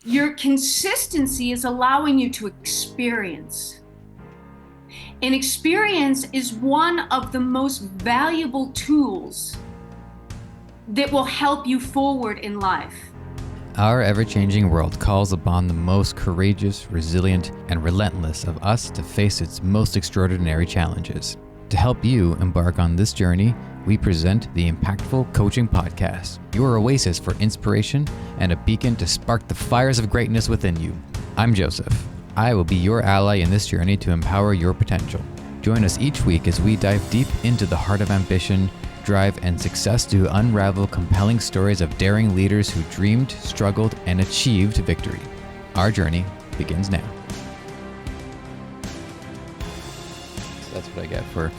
Your consistency is allowing you to experience. And experience is one of the most valuable tools that will help you forward in life. Our ever-changing world calls upon the most courageous, resilient, and relentless of us to face its most extraordinary challenges. To help you embark on this journey, we present the Impactful Coaching Podcast, your oasis for inspiration and a beacon to spark the fires of greatness within you. I'm Joseph. I will be your ally in this journey to empower your potential. Join us each week as we dive deep into the heart of ambition, drive, and success to unravel compelling stories of daring leaders who dreamed, struggled, and achieved victory. Our journey begins now. That's what I get for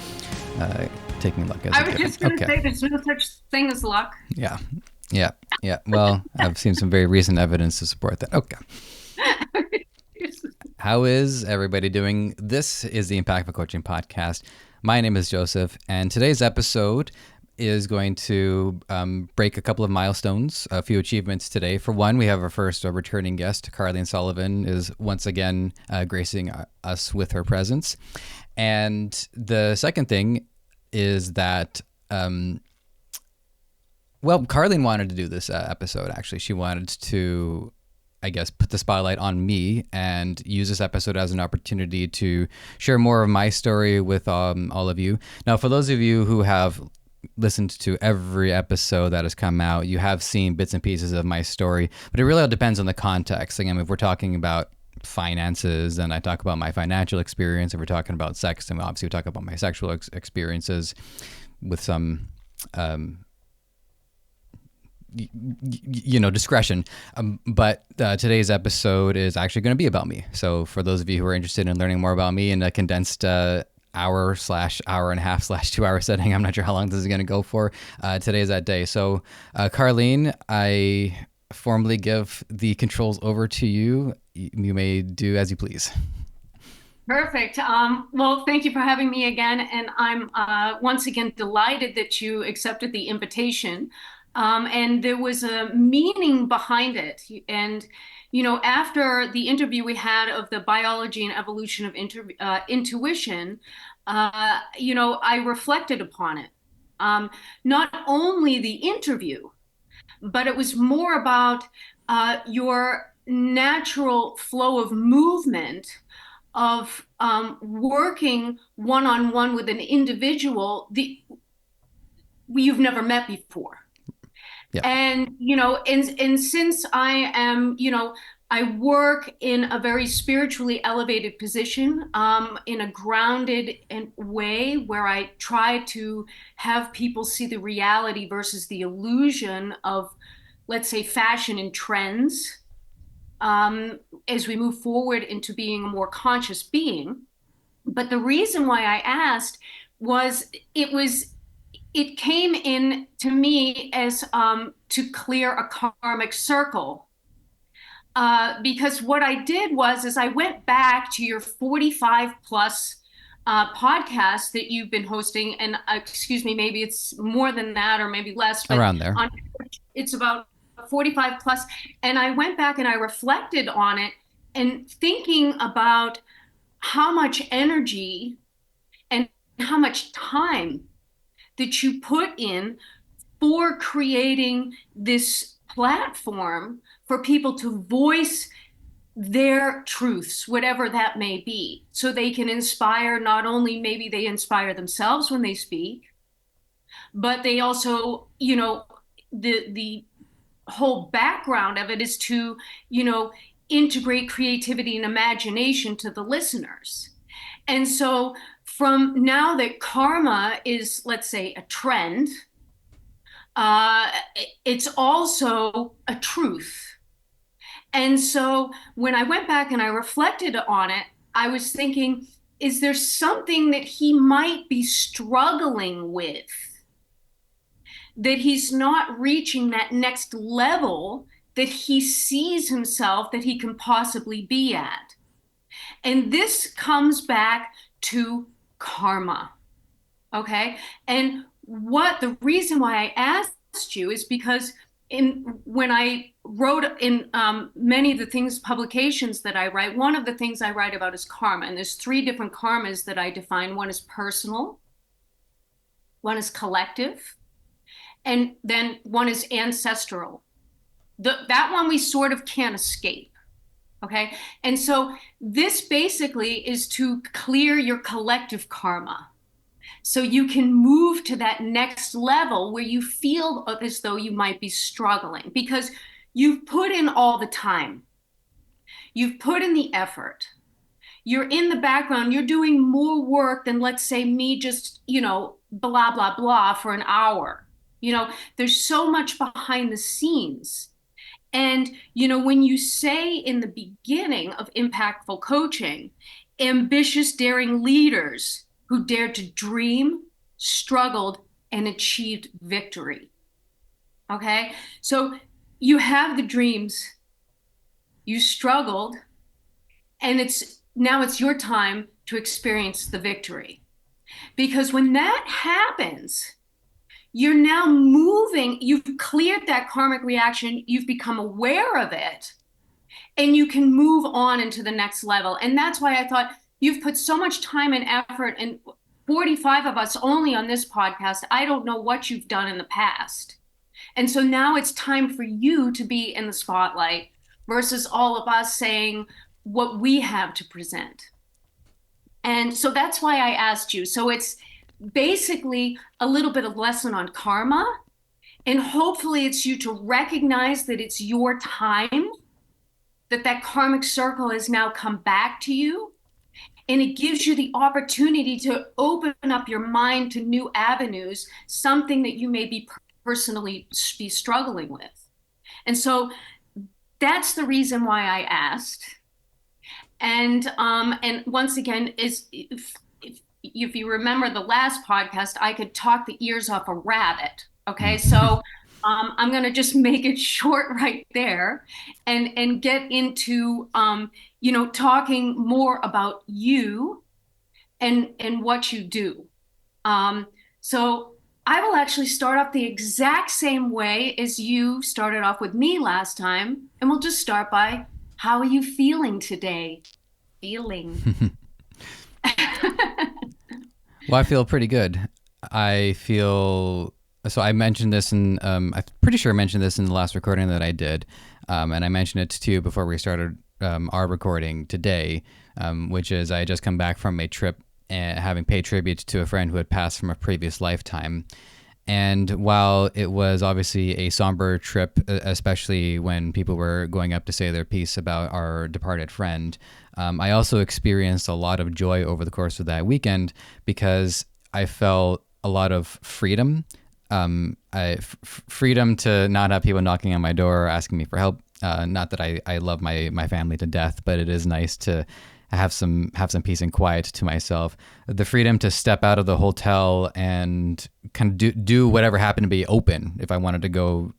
taking luck as a gift. I was just going to say there's no such thing as luck. Yeah. Well, I've seen some very recent evidence to support that. Okay. How is everybody doing? This is the Impactful Coaching Podcast. My name is Joseph, and today's episode is going to break a couple of milestones, a few achievements today. For one, we have our first returning guest, Carlene Sullivan, is once again gracing us with her presence. And the second thing is that, Carlene wanted to do this episode, actually. She wanted to, I guess, put the spotlight on me and use this episode as an opportunity to share more of my story with all of you. Now, for those of you who have listened to every episode that has come out, you have seen bits and pieces of my story, but it really all depends on the context. Again, if we're talking about finances, and I talk about my financial experience. If we're talking about sex, and obviously we talk about my sexual experiences with some discretion. But today's episode is actually going to be about me. So for those of you who are interested in learning more about me in a condensed hour/hour and a half /2 hour setting, I'm not sure how long this is going to go for. Today is that day. So Carlene, I formally give the controls over to you. You may do as you please. Perfect. Well, thank you for having me again. And I'm once again delighted that you accepted the invitation. And there was a meaning behind it. And, after the interview we had of the biology and evolution of intuition, I reflected upon it. Not only the interview, but it was more about your natural flow of movement of working one-on-one with an individual you've never met before. Yeah. And, and since I am, I work in a very spiritually elevated position, in a grounded way where I try to have people see the reality versus the illusion of, let's say, fashion and trends, as we move forward into being a more conscious being. But the reason why I asked was it came in to me as to clear a karmic circle. Because what I did is I went back to your 45 plus podcast that you've been hosting, and excuse me, maybe it's more than that or maybe less. But around there. It's about 45 plus. And I went back and I reflected on it and thinking about how much energy and how much time that you put in for creating this platform for people to voice their truths, whatever that may be, so they can inspire, not only maybe they inspire themselves when they speak, but they also, the whole background of it is to, integrate creativity and imagination to the listeners. And so from now that karma is, let's say, a trend, it's also a truth. And so when I went back and I reflected on it, I was thinking, is there something that he might be struggling with, that he's not reaching that next level that he sees himself that he can possibly be at? And this comes back to karma. Okay. And the reason why I asked you is because in when I wrote in many of the things publications that I write, one of the things I write about is karma, and there's three different karmas that I define. One is personal, one is collective, and then one is ancestral. That one we sort of can't escape. Okay. And so this basically is to clear your collective karma. So you can move to that next level where you feel as though you might be struggling because you've put in all the time, you've put in the effort, you're in the background, you're doing more work than, let's say, me just, blah, blah, blah for an hour. There's so much behind the scenes. And, when you say in the beginning of impactful coaching, ambitious, daring leaders who dared to dream, struggled, and achieved victory. Okay. So you have the dreams, you struggled, and now it's your time to experience the victory. Because when that happens, you're now moving, you've cleared that karmic reaction, you've become aware of it, and you can move on into the next level. And that's why I thought you've put so much time and effort, and 45 of us only on this podcast. I don't know what you've done in the past. And so now it's time for you to be in the spotlight versus all of us saying what we have to present. And so that's why I asked you. So it's basically a little bit of lesson on karma. And hopefully it's you to recognize that it's your time, that karmic circle has now come back to you. And it gives you the opportunity to open up your mind to new avenues, something that you may be personally be struggling with. And so that's the reason why I asked. And once again, if you remember the last podcast, I could talk the ears off a rabbit. Okay, so I'm going to just make it short right there, and get into talking more about you and what you do. So I will actually start off the exact same way as you started off with me last time, and we'll just start by, how are you feeling today? Feeling. Well, I feel pretty good. So I mentioned this I'm pretty sure I mentioned this in the last recording that I did. And I mentioned it to you before we started our recording today, which is I had just come back from a trip having paid tribute to a friend who had passed from a previous lifetime. And while it was obviously a somber trip, especially when people were going up to say their piece about our departed friend, I also experienced a lot of joy over the course of that weekend because I felt a lot of freedom. Freedom to not have people knocking on my door or asking me for help. Not that I love my family to death, but it is nice to have some peace and quiet to myself. The freedom to step out of the hotel and kind of do whatever happened to be open. If I wanted to go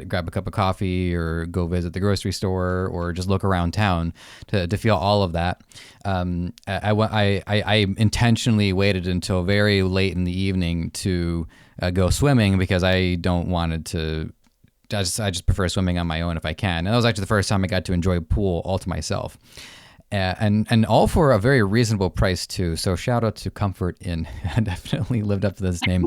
grab a cup of coffee or go visit the grocery store or just look around town, to feel all of that. I intentionally waited until very late in the evening to go swimming because I don't wanted to. I just prefer swimming on my own if I can. And that was actually the first time I got to enjoy a pool all to myself. And all for a very reasonable price too. So shout out to Comfort Inn. I definitely lived up to this name.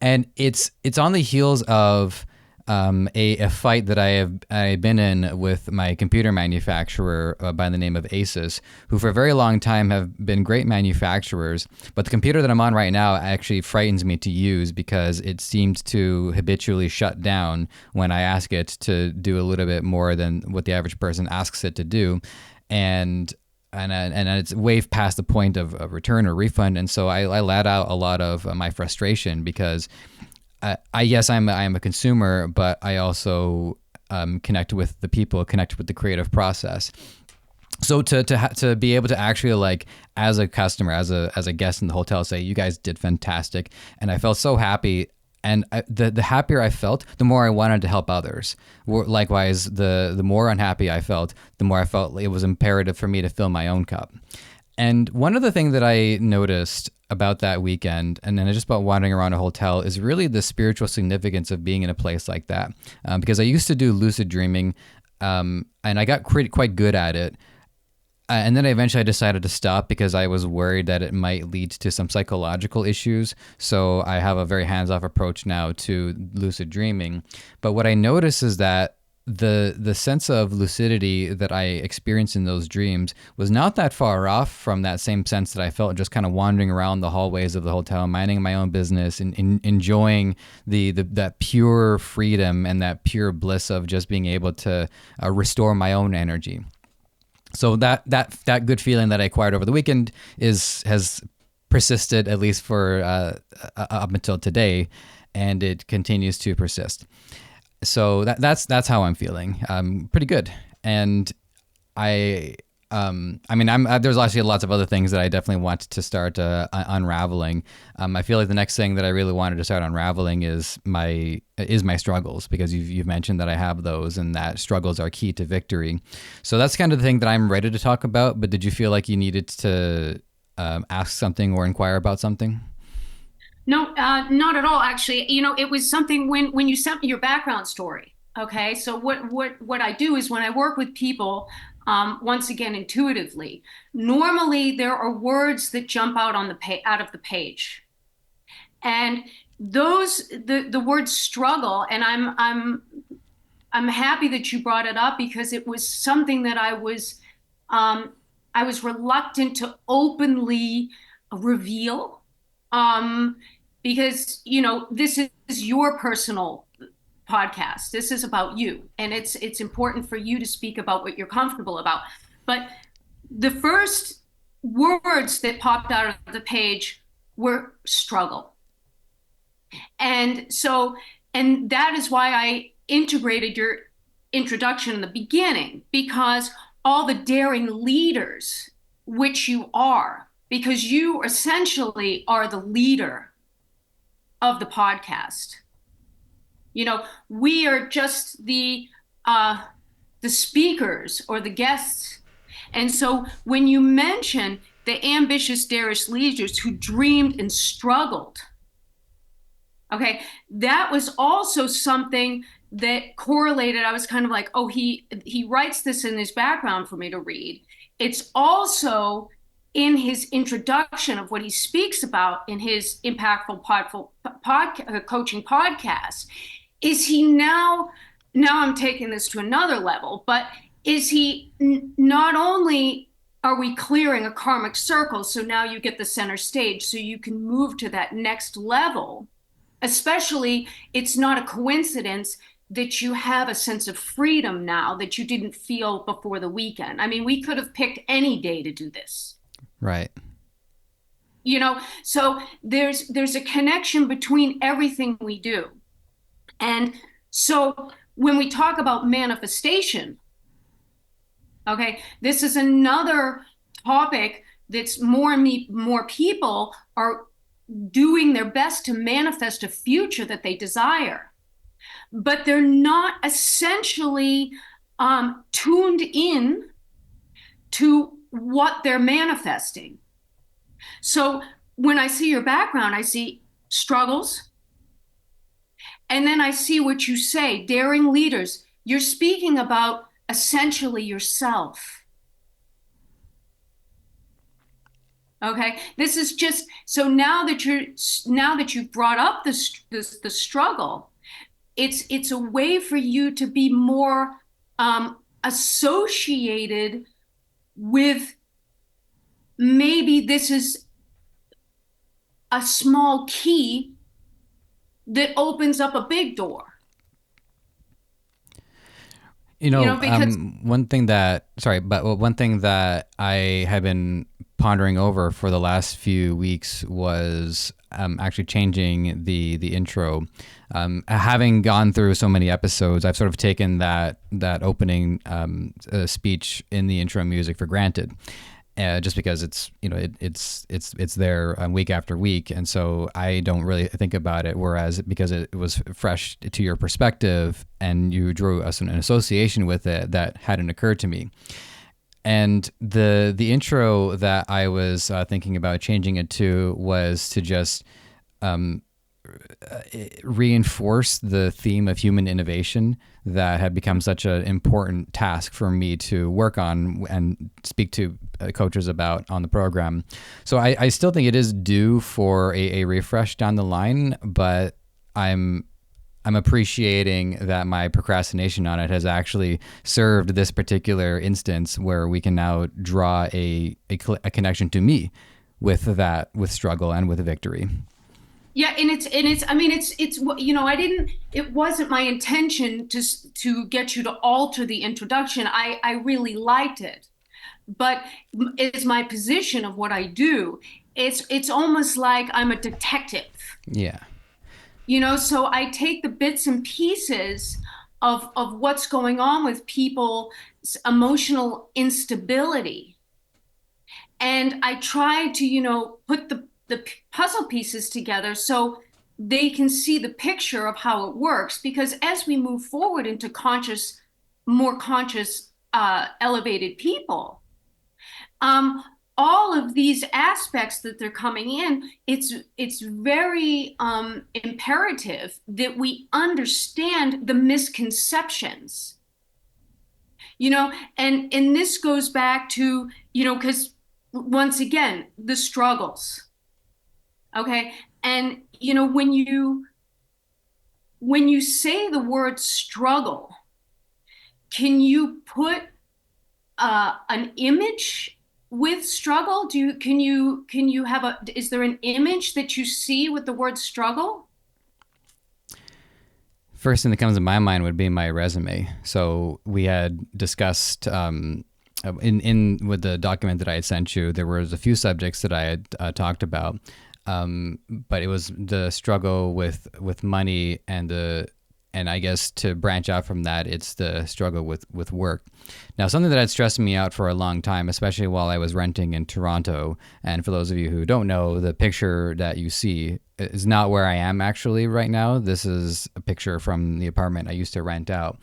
And it's on the heels of a fight that I've been in with my computer manufacturer by the name of Asus, who for a very long time have been great manufacturers. But the computer that I'm on right now actually frightens me to use because it seems to habitually shut down when I ask it to do a little bit more than what the average person asks it to do. And it's way past the point of a return or refund. And so I let out a lot of my frustration because yes, I'm a consumer, but I also connect with the people, connect with the creative process. So to be able to actually, like, as a customer, as a guest in the hotel, say, you guys did fantastic. And I felt so happy. And the happier I felt, the more I wanted to help others. Likewise, the more unhappy I felt, the more I felt it was imperative for me to fill my own cup. And one other thing that I noticed about that weekend, and then just about wandering around a hotel, is really the spiritual significance of being in a place like that. Because I used to do lucid dreaming, and I got quite good at it. And then eventually I decided to stop because I was worried that it might lead to some psychological issues. So I have a very hands-off approach now to lucid dreaming. But what I notice is that the sense of lucidity that I experienced in those dreams was not that far off from that same sense that I felt just kind of wandering around the hallways of the hotel, minding my own business and enjoying that pure freedom and that pure bliss of just being able to restore my own energy. So that good feeling that I acquired over the weekend has persisted at least for up until today, and it continues to persist. So that's how I'm feeling. Pretty good, and there's actually lots of other things that I definitely want to start unraveling. I feel like the next thing that I really wanted to start unraveling is my struggles, because you've mentioned that I have those, and that struggles are key to victory. So that's kind of the thing that I'm ready to talk about. But did you feel like you needed to ask something or inquire about something? No, not at all, actually. It was something when you sent me your background story. Okay, so what I do is when I work with people, once again intuitively, normally there are words that jump out on out of the page, and the word struggle, and I'm happy that you brought it up because it was something that I was reluctant to openly reveal, um, because this is your personal podcast. This is about you, and it's important for you to speak about what you're comfortable about. But the first words that popped out of the page were struggle, and that is why I integrated your introduction in the beginning, because all the daring leaders, which you are, because you essentially are the leader of the podcast. We are just the speakers or the guests. And so when you mention the ambitious, daring leaders who dreamed and struggled, okay, that was also something that correlated. I was kind of like, oh, he writes this in his background for me to read. It's also in his introduction of what he speaks about in his impactful coaching podcast. Is he now I'm taking this to another level, but is he not only are we clearing a karmic circle, so now you get the center stage so you can move to that next level, especially it's not a coincidence that you have a sense of freedom now that you didn't feel before the weekend. I mean, we could have picked any day to do this. Right. So there's a connection between everything we do. And so when we talk about manifestation, okay, this is another topic that's more and more people are doing their best to manifest a future that they desire, but they're not essentially tuned in to what they're manifesting. So when I see your background, I see struggles, and then I see what you say, daring leaders. You're speaking about essentially yourself. Okay, this is just so now that you've brought up the struggle, it's a way for you to be more associated with, maybe this is a small key that opens up a big door. Because one thing that I have been pondering over for the last few weeks was actually changing the intro. Having gone through so many episodes, I've sort of taken that opening speech in the intro music for granted. Just because it's there week after week, and so I don't really think about it. Whereas because it was fresh to your perspective, and you drew us an association with it that hadn't occurred to me. And the intro that I was thinking about changing it to was to just um, reinforce the theme of human innovation that had become such an important task for me to work on and speak to coaches about on the program. So I still think it is due for a refresh down the line, but I'm appreciating that my procrastination on it has actually served this particular instance where we can now draw a connection to me with struggle and with victory. Yeah, and it's I mean it's I didn't it wasn't my intention to get you to alter the introduction. I really liked it. But it's my position of what I do. It's almost like I'm a detective. Yeah. So I take the bits and pieces of what's going on with people's emotional instability, and I try to, put the puzzle pieces together so they can see the picture of how it works. Because as we move forward into more conscious, elevated people, um, all of these aspects that they're coming in, it's very imperative that we understand the misconceptions, and this goes back to, because once again, the struggles. Okay. And when you say the word struggle, can you put an image with struggle? Can you have is there an image that you see with the word struggle? First thing that comes to my mind would be my resume. So we had discussed in with the document that I had sent you, there was a few subjects that I had talked about, but it was the struggle with money and I guess to branch out from that, it's the struggle with work. Now, something that had stressed me out for a long time, especially while I was renting in Toronto, and for those of you who don't know, the picture that you see is not where I am actually right now. This is a picture from the apartment I used to rent out.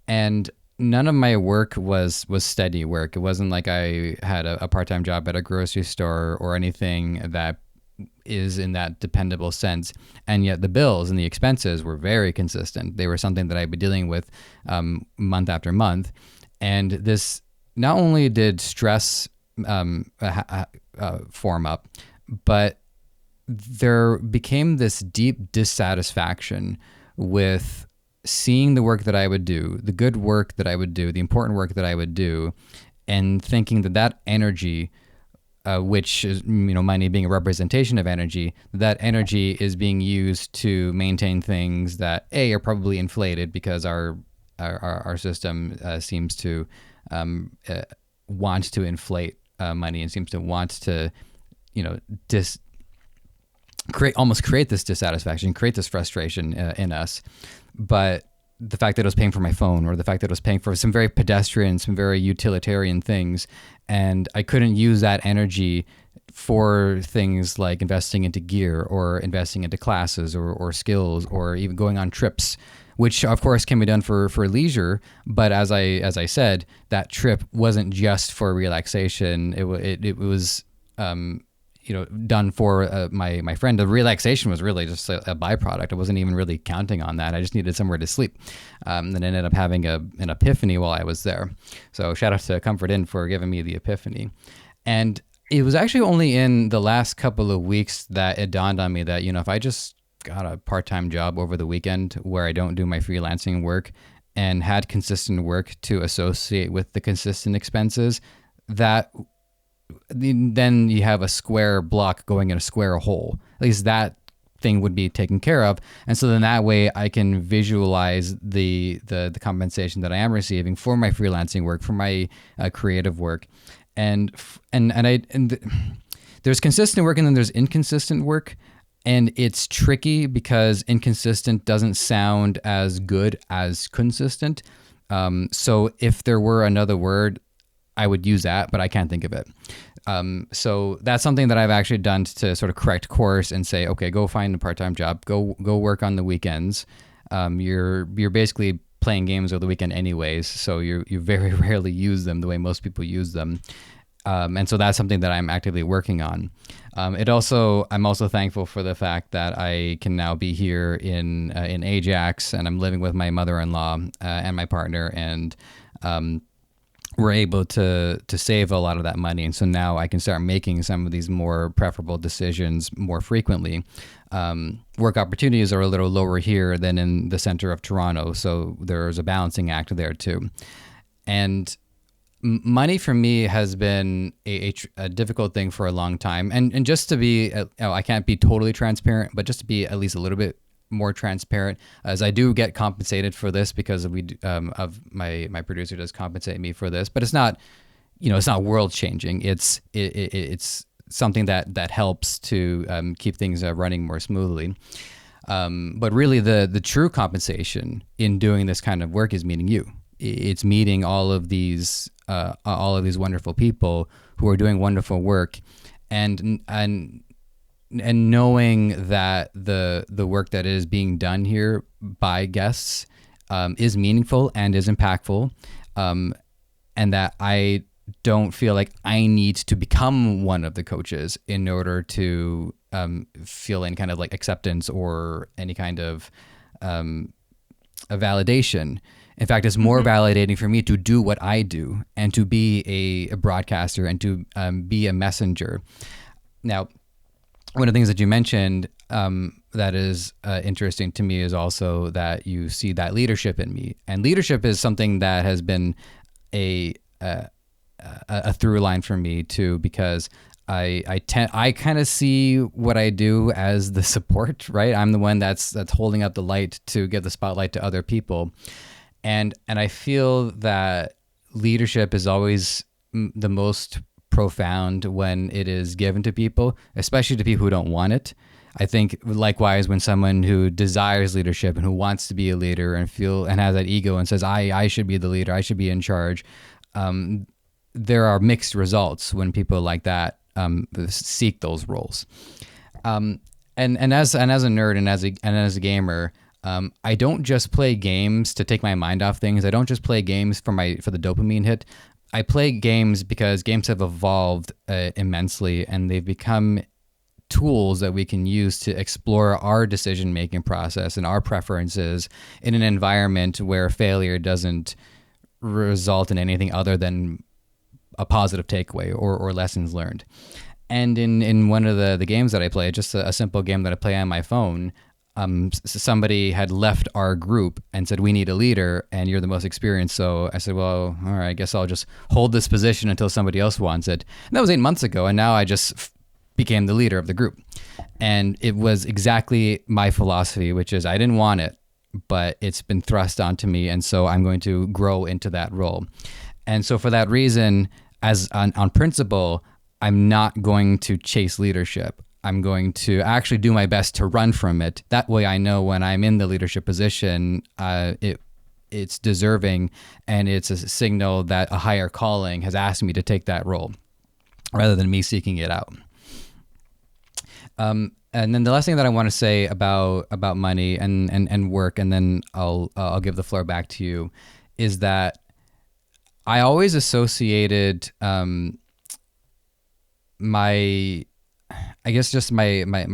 And none of my work was steady work. It wasn't like I had a part-time job at a grocery store or anything that is in that dependable sense. And yet the bills and the expenses were very consistent. They were something that I'd be dealing with month after month. And this not only did stress form up, but there became this deep dissatisfaction with seeing the work that I would do, the good work that I would do, the important work that I would do, and thinking that energy, which is, money being a representation of energy, that energy is being used to maintain things that are probably inflated because our system seems to want to inflate money and seems to want to, create this dissatisfaction, create this frustration in us. But the fact that it was paying for my phone, or the fact that it was paying for some very pedestrian, some very utilitarian things, and I couldn't use that energy for things like investing into gear or investing into classes or skills or even going on trips, which of course can be done for leisure. But as I said, that trip wasn't just for relaxation. It was done for my friend. The relaxation was really just a byproduct. I wasn't even really counting on that. I just needed somewhere to sleep. Then ended up having an epiphany while I was there. So shout out to Comfort Inn for giving me the epiphany. And it was actually only in the last couple of weeks that it dawned on me that, if I just got a part-time job over the weekend where I don't do my freelancing work and had consistent work to associate with the consistent expenses, that then you have a square block going in a square hole. At least that thing would be taken care of. And so then that way I can visualize the compensation that I am receiving for my freelancing work, for my creative work. And there's consistent work and then there's inconsistent work. And it's tricky because inconsistent doesn't sound as good as consistent. So if there were another word, I would use that, but I can't think of it. So that's something that I've actually done to sort of correct course and say, okay, go find a part-time job, go work on the weekends. You're basically playing games over the weekend anyways, so you very rarely use them the way most people use them. And so that's something that I'm actively working on. I'm also thankful for the fact that I can now be here in Ajax, and I'm living with my mother-in-law and my partner, and we're able to save a lot of that money. And so now I can start making some of these more preferable decisions more frequently. Work opportunities are a little lower here than in the center of Toronto, so there's a balancing act there too. And money for me has been a difficult thing for a long time. And just to be, I can't be totally transparent, but just to be at least a little bit more transparent, as I do get compensated for this because of my producer does compensate me for this, but it's not, it's not world changing. It's something that helps to keep things running more smoothly. But really the true compensation in doing this kind of work is meeting you. It's meeting all of these wonderful people who are doing wonderful work, and knowing that the work that is being done here by guests is meaningful and is impactful, and that I don't feel like I need to become one of the coaches in order to feel any kind of like acceptance or any kind of a validation. In fact, it's more validating for me to do what I do and to be a broadcaster and to be a messenger. Now, one of the things that you mentioned that is interesting to me is also that you see that leadership in me. And leadership is something that has been a through line for me too, because I kind of see what I do as the support, right? I'm the one that's holding up the light to give the spotlight to other people. And I feel that leadership is always the most profound when it is given to people, especially to people who don't want it. I think likewise when someone who desires leadership and who wants to be a leader and has that ego and says, I should be the leader, I should be in charge, there are mixed results when people like that seek those roles. And as a nerd and as a gamer, I don't just play games to take my mind off things. I don't just play games for the dopamine hit. I play games because games have evolved immensely, and they've become tools that we can use to explore our decision-making process and our preferences in an environment where failure doesn't result in anything other than a positive takeaway or lessons learned. And in one of the games that I play, just a simple game that I play on my phone, somebody had left our group and said, we need a leader and you're the most experienced. So I said, well, all right, I guess I'll just hold this position until somebody else wants it. And that was 8 months ago. And now I just became the leader of the group. And it was exactly my philosophy, which is I didn't want it, but it's been thrust onto me. And so I'm going to grow into that role. And so for that reason, as on principle, I'm not going to chase leadership. I'm going to actually do my best to run from it. That way I know when I'm in the leadership position, it's deserving, and it's a signal that a higher calling has asked me to take that role rather than me seeking it out. And then the last thing that I want to say about money and work, and then I'll give the floor back to you, is that I always associated my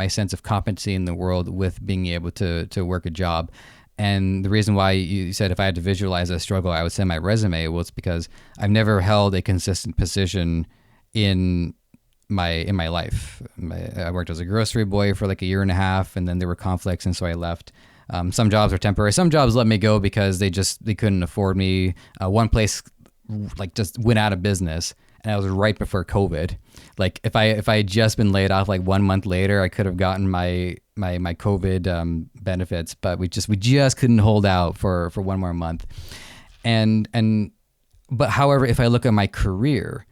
sense of competency in the world with being able to work a job. And the reason why you said if I had to visualize a struggle, I would send my resume, well, it's because I've never held a consistent position in my life. I worked as a grocery boy for like a year and a half, and then there were conflicts, and so I left. Some jobs were temporary. Some jobs let me go because they couldn't afford me. One place like just went out of business, and that was right before COVID. Like if I had just been laid off like 1 month later, I could have gotten my COVID benefits, but we just couldn't hold out for one more month. But however, if I look at my career,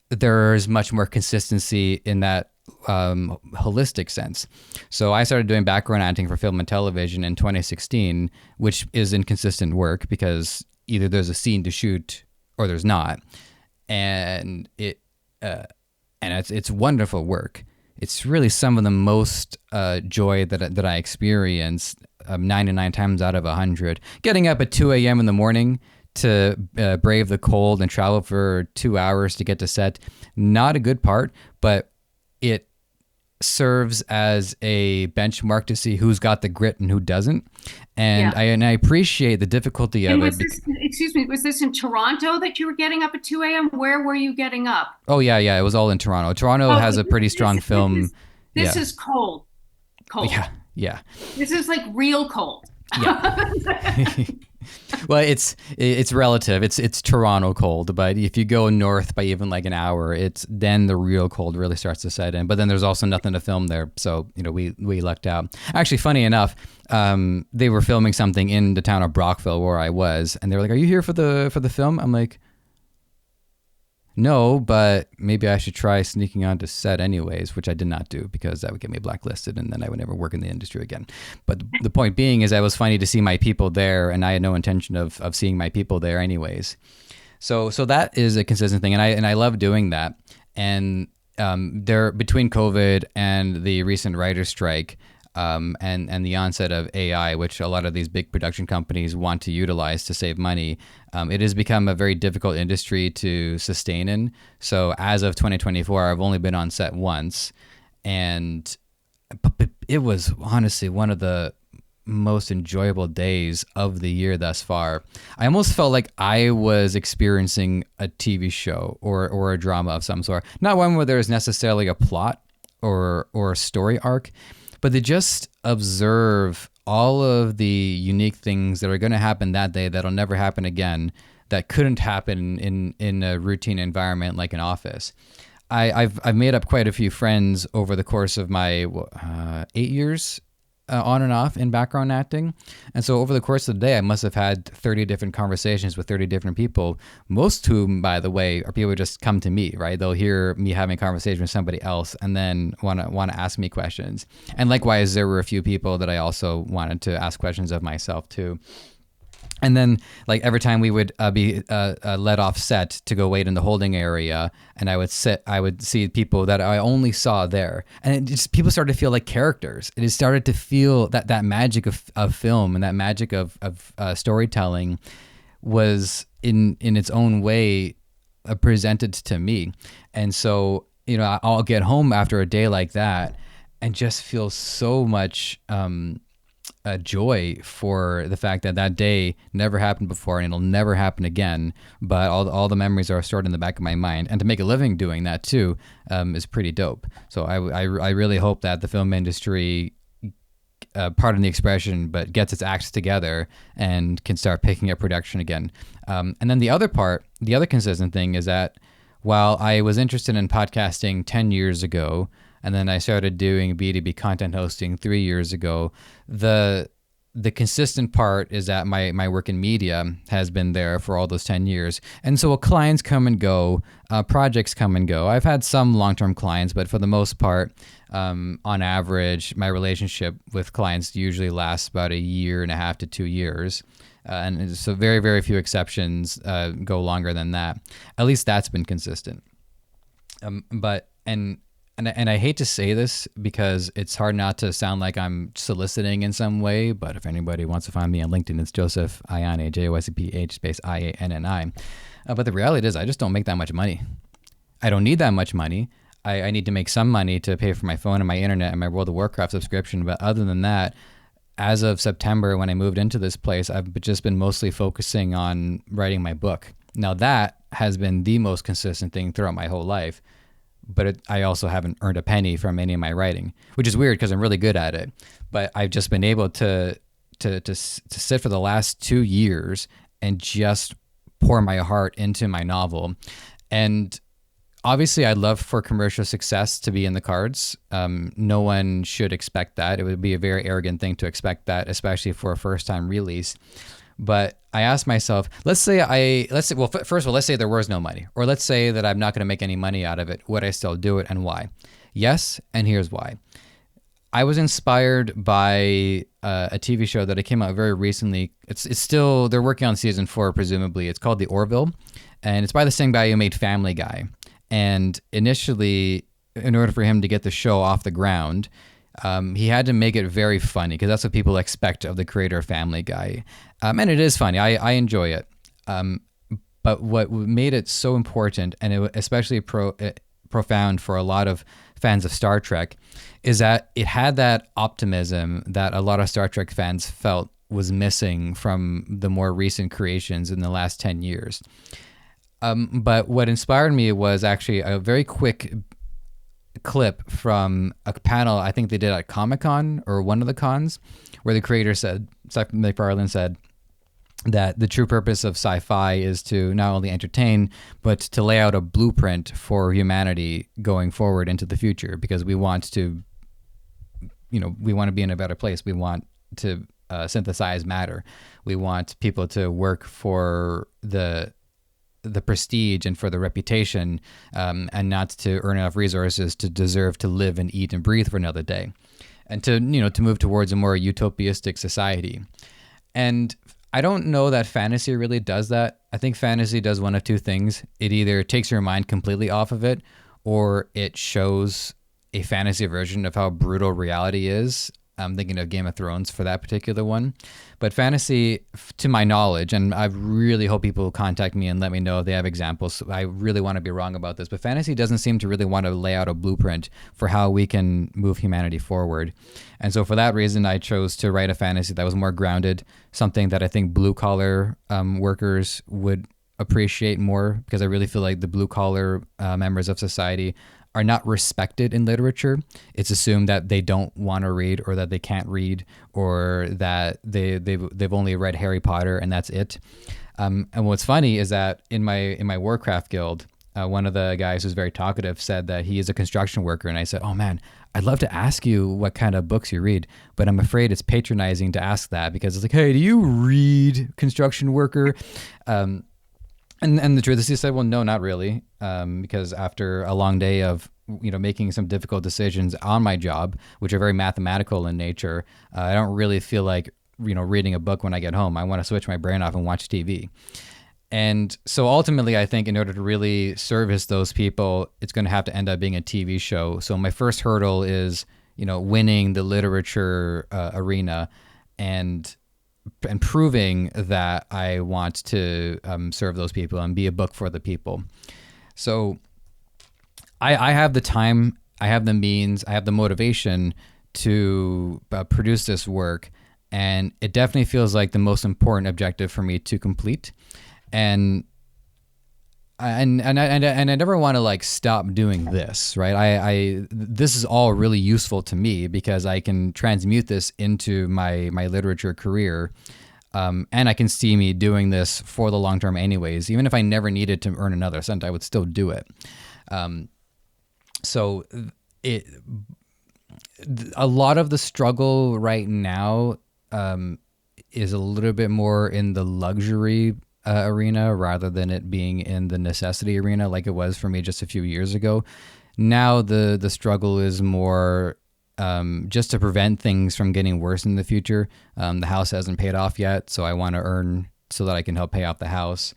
there's much more consistency in that holistic sense. So I started doing background acting for film and television in 2016, which is inconsistent work because either there's a scene to shoot or there's not. And it's wonderful work. It's really some of the most joy that I experience 99 times out of 100. Getting up at 2 a.m. in the morning to brave the cold and travel for 2 hours to get to set, not a good part, but it serves as a benchmark to see who's got the grit and who doesn't. And Yeah. I appreciate the difficulty And of was it. this, excuse me, was this in Toronto that you were getting up at 2 a.m.? Where were you getting up? Oh yeah, it was all in Toronto. Toronto Oh, has a pretty strong film. this Yeah, is cold, cold. yeah, yeah, This is like real cold. yeah. Well, it's relative. It's Toronto cold, but if you go north by even like an hour, it's then the real cold really starts to set in. But then there's also nothing to film there, so we lucked out. Actually, funny enough, they were filming something in the town of Brockville where I was, and they were like, "Are you here for the film?" I'm like, "No, but maybe I should try sneaking onto set anyways," which I did not do because that would get me blacklisted and then I would never work in the industry again. But the point being is, it was funny to see my people there, and I had no intention of seeing my people there anyways. So that is a consistent thing, and I love doing that. And there, between COVID and the recent writer's strike, and the onset of AI, which a lot of these big production companies want to utilize to save money, it has become a very difficult industry to sustain in. So as of 2024, I've only been on set once, and it was honestly one of the most enjoyable days of the year thus far. I almost felt like I was experiencing a TV show or a drama of some sort. Not one where there's necessarily a plot or a story arc, but to just observe all of the unique things that are going to happen that day that'll never happen again, that couldn't happen in a routine environment like an office. I've made up quite a few friends over the course of my 8 years on and off in background acting. And so over the course of the day, I must have had 30 different conversations with 30 different people, most of whom, by the way, are people who just come to me, right? They'll hear me having a conversation with somebody else and then want to ask me questions. And likewise, there were a few people that I also wanted to ask questions of myself too. And then, like, every time we would be let off set to go wait in the holding area, and I would see people that I only saw there, and it just, people started to feel like characters. It just started to feel that magic of film and that magic of storytelling was in its own way presented to me. And so, I'll get home after a day like that and just feel so much a joy for the fact that day never happened before and it'll never happen again. But all the memories are stored in the back of my mind, and to make a living doing that too is pretty dope. So I really hope that the film industry, pardon the expression, but gets its acts together and can start picking up production again. And then the other consistent thing is that while I was interested in podcasting 10 years ago, and then I started doing B2B content hosting 3 years ago, the consistent part is that my work in media has been there for all those 10 years. And so clients come and go, projects come and go. I've had some long-term clients, but for the most part, on average, my relationship with clients usually lasts about 1.5 to 2 years. And so very, very few exceptions go longer than that. At least that's been consistent. And I hate to say this because it's hard not to sound like I'm soliciting in some way, but if anybody wants to find me on LinkedIn, it's Joseph Ianni, Joseph space Ianni. But the reality is I just don't make that much money. I don't need that much money. I need to make some money to pay for my phone and my internet and my World of Warcraft subscription. But other than that, as of September, when I moved into this place, I've just been mostly focusing on writing my book. Now that has been the most consistent thing throughout my whole life. But I also haven't earned a penny from any of my writing, which is weird because I'm really good at it. But I've just been able to sit for the last 2 years and just pour my heart into my novel. And obviously, I'd love for commercial success to be in the cards. No one should expect that. It would be a very arrogant thing to expect that, especially for a first-time release. But I asked myself, let's say first of all, let's say there was no money, or let's say that I'm not going to make any money out of it. Would I still do it, and why? Yes, and here's why. I was inspired by a TV show that came out very recently. It's still, they're working on season 4, presumably. It's called The Orville, and it's by the same guy who made Family Guy. And initially, in order for him to get the show off the ground, He had to make it very funny because that's what people expect of the creator of Family Guy. And it is funny. I enjoy it. But what made it so important, and it, especially profound for a lot of fans of Star Trek, is that it had that optimism that a lot of Star Trek fans felt was missing from the more recent creations in the last 10 years. But what inspired me was actually a very quick clip from a panel I think they did at Comic-Con or one of the cons, where the creator said, McFarlane said, that the true purpose of sci-fi is to not only entertain, but to lay out a blueprint for humanity going forward into the future, because we want to, we want to be in a better place. We want to synthesize matter. We want people to work for the prestige and for the reputation, and not to earn enough resources to deserve to live and eat and breathe for another day, and to to move towards a more utopistic society. And I don't know that fantasy really does that. I think fantasy does one of two things. It either takes your mind completely off of it, or it shows a fantasy version of how brutal reality is. I'm thinking of Game of Thrones for that particular one. But fantasy, to my knowledge, and I really hope people contact me and let me know if they have examples. I really want to be wrong about this, but fantasy doesn't seem to really want to lay out a blueprint for how we can move humanity forward. And so for that reason, I chose to write a fantasy that was more grounded, something that I think blue-collar workers would appreciate more, because I really feel like the blue-collar members of society are not respected in literature. It's assumed that they don't want to read, or that they can't read, or that they've only read Harry Potter and that's it. And what's funny is that in my Warcraft guild, one of the guys who's very talkative said that he is a construction worker, and I said, "Oh man, I'd love to ask you what kind of books you read, but I'm afraid it's patronizing to ask that, because it's like, hey, do you read, construction worker?" And the truth is, he said, well, no, not really, because after a long day of making some difficult decisions on my job, which are very mathematical in nature, I don't really feel like reading a book when I get home. I want to switch my brain off and watch TV. And so ultimately, I think in order to really service those people, it's going to have to end up being a TV show. So my first hurdle is winning the literature arena, and proving that I want to serve those people and be a book for the people. So I have the time, I have the means, I have the motivation to produce this work, and it definitely feels like the most important objective for me to complete. And I never want to like stop doing this, right? This is all really useful to me because I can transmute this into my literature career, and I can see me doing this for the long term, anyways. Even if I never needed to earn another cent, I would still do it. So a lot of the struggle right now is a little bit more in the luxury arena rather than it being in the necessity arena like it was for me just a few years ago. Now the struggle is more just to prevent things from getting worse in the future. The house hasn't paid off yet, so I want to earn so that I can help pay off the house.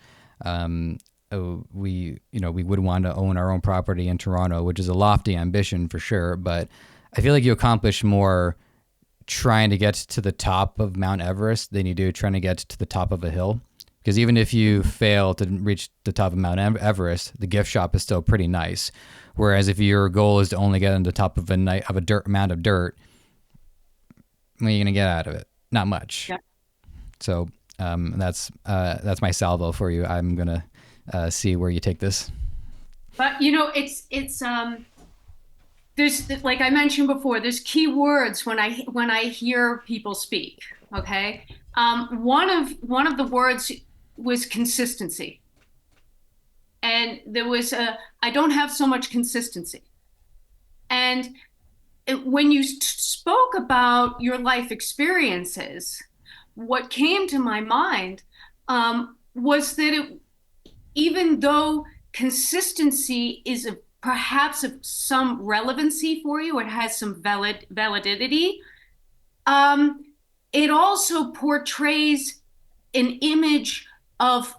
We would want to own our own property in Toronto, which is a lofty ambition for sure, but I feel like you accomplish more trying to get to the top of Mount Everest than you do trying to get to the top of a hill. Because even if you fail to reach the top of Mount Everest, the gift shop is still pretty nice. Whereas if your goal is to only get on the top of a mound of dirt, what are you going to get out of it? Not much. Yeah. So that's my salvo for you. I'm going to see where you take this. But it's there's, like I mentioned before, there's key words when I hear people speak. Okay, one of the words was consistency, and there was I don't have so much consistency. And when you spoke about your life experiences, what came to my mind was that even though consistency is perhaps of some relevancy for you, it has some validity. It also portrays an image of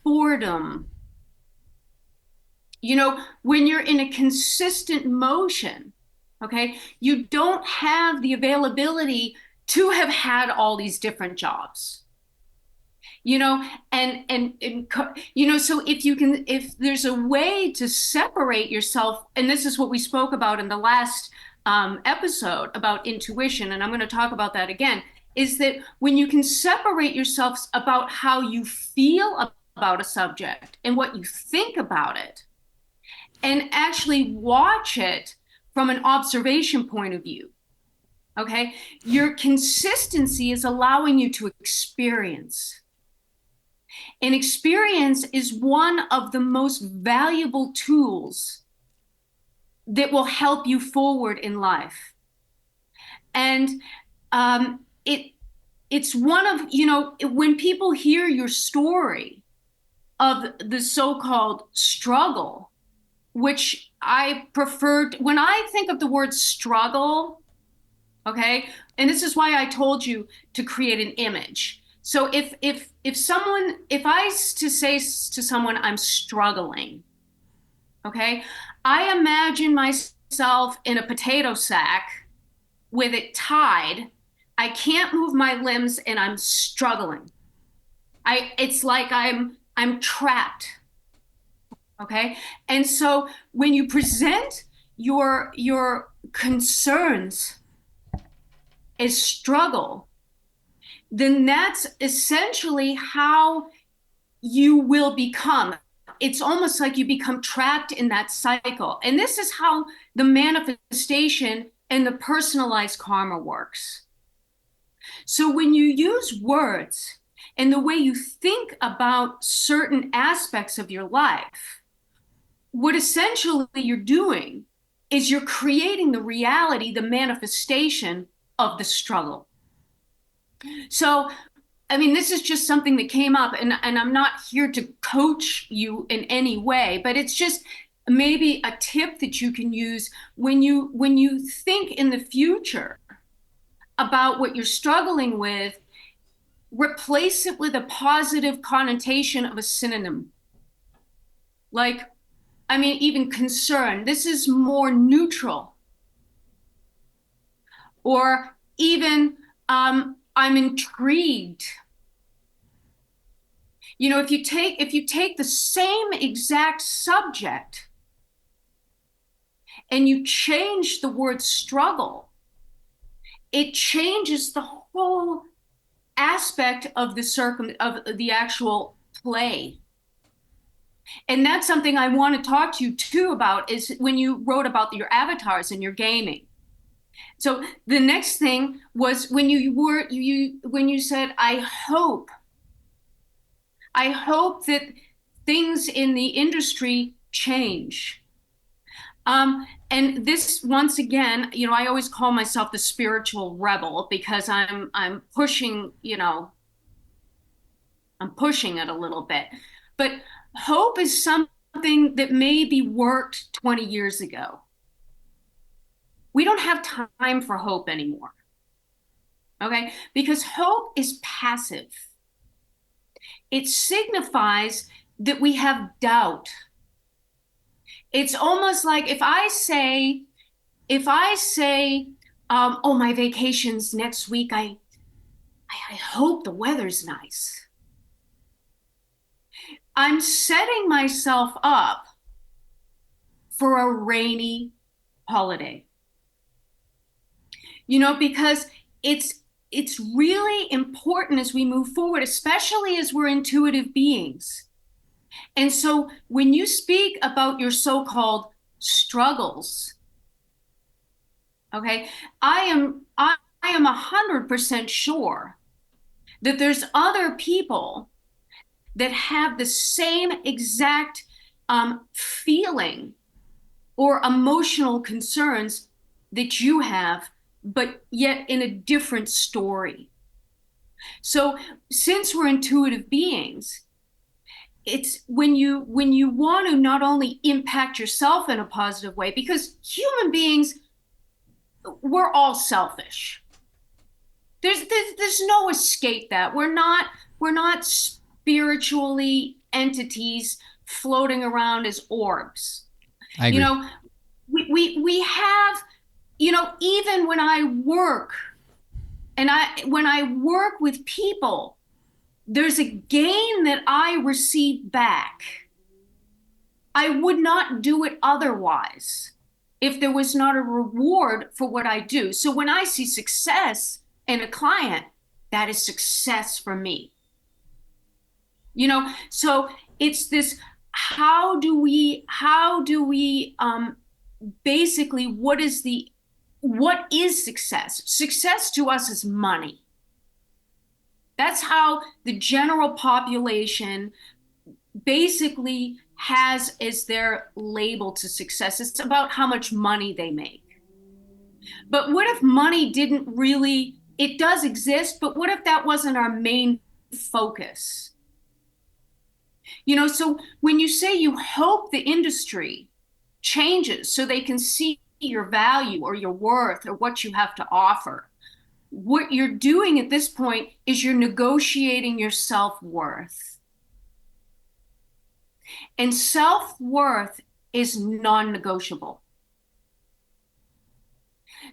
boredom. When you're in a consistent motion, Okay. You don't have the availability to have had all these different jobs, you know, so if there's a way to separate yourself, and this is what we spoke about in the last episode about intuition, and I'm going to talk about that again, is that when you can separate yourself about how you feel about a subject and what you think about it, and actually watch it from an observation point of view. Okay. Your consistency is allowing you to experience. And experience is one of the most valuable tools that will help you forward in life. And it's one of, when people hear your story of the so-called struggle, which I preferred, when I think of the word struggle, okay, and this is why I told you to create an image. So if I to say to someone I'm struggling, okay, I imagine myself in a potato sack with it tied. I can't move my limbs and I'm struggling. It's like I'm trapped. Okay. And so when you present your concerns as struggle, then that's essentially how you will become. It's almost like you become trapped in that cycle. And this is how the manifestation and the personalized karma works. So when you use words and the way you think about certain aspects of your life, what essentially you're doing is you're creating the reality, the manifestation of the struggle. So, I mean, this is just something that came up, and I'm not here to coach you in any way, but it's just maybe a tip that you can use when you think in the future about what you're struggling with, replace it with a positive connotation of a synonym. Like, I mean, even concern. This is more neutral. Or even, I'm intrigued. If you take the same exact subject and you change the word struggle, it changes the whole aspect of the actual play. And that's something I want to talk to you too about, is when you wrote about your avatars and your gaming. So the next thing was when you said, I hope that things in the industry change. And this, once again, I always call myself the spiritual rebel because I'm pushing, I'm pushing it a little bit. But hope is something that maybe worked 20 years ago. We don't have time for hope anymore. Okay? Because hope is passive. It signifies that we have doubt. It's almost like if I say, oh, my vacation's next week, I hope the weather's nice. I'm setting myself up for a rainy holiday. Because it's really important as we move forward, especially as we're intuitive beings. And so when you speak about your so-called struggles, okay, I am 100% sure that there's other people that have the same exact feeling or emotional concerns that you have, but yet in a different story. So since we're intuitive beings, it's when you want to not only impact yourself in a positive way, because human beings, we're all selfish. There's no escape that. We're not spiritually entities floating around as orbs. I You agree. know, we have, even when I work when I work with people, there's a gain that I receive back. I would not do it otherwise if there was not a reward for what I do. So when I see success in a client, that is success for me. So it's this, how do we basically, what is success? Success to us is money. That's how the general population basically has as their label to success. It's about how much money they make. But what if money didn't really, it does exist, but what if that wasn't our main focus? So when you say you hope the industry changes so they can see your value or your worth or what you have to offer, what you're doing at this point is you're negotiating your self-worth. And self-worth is non-negotiable.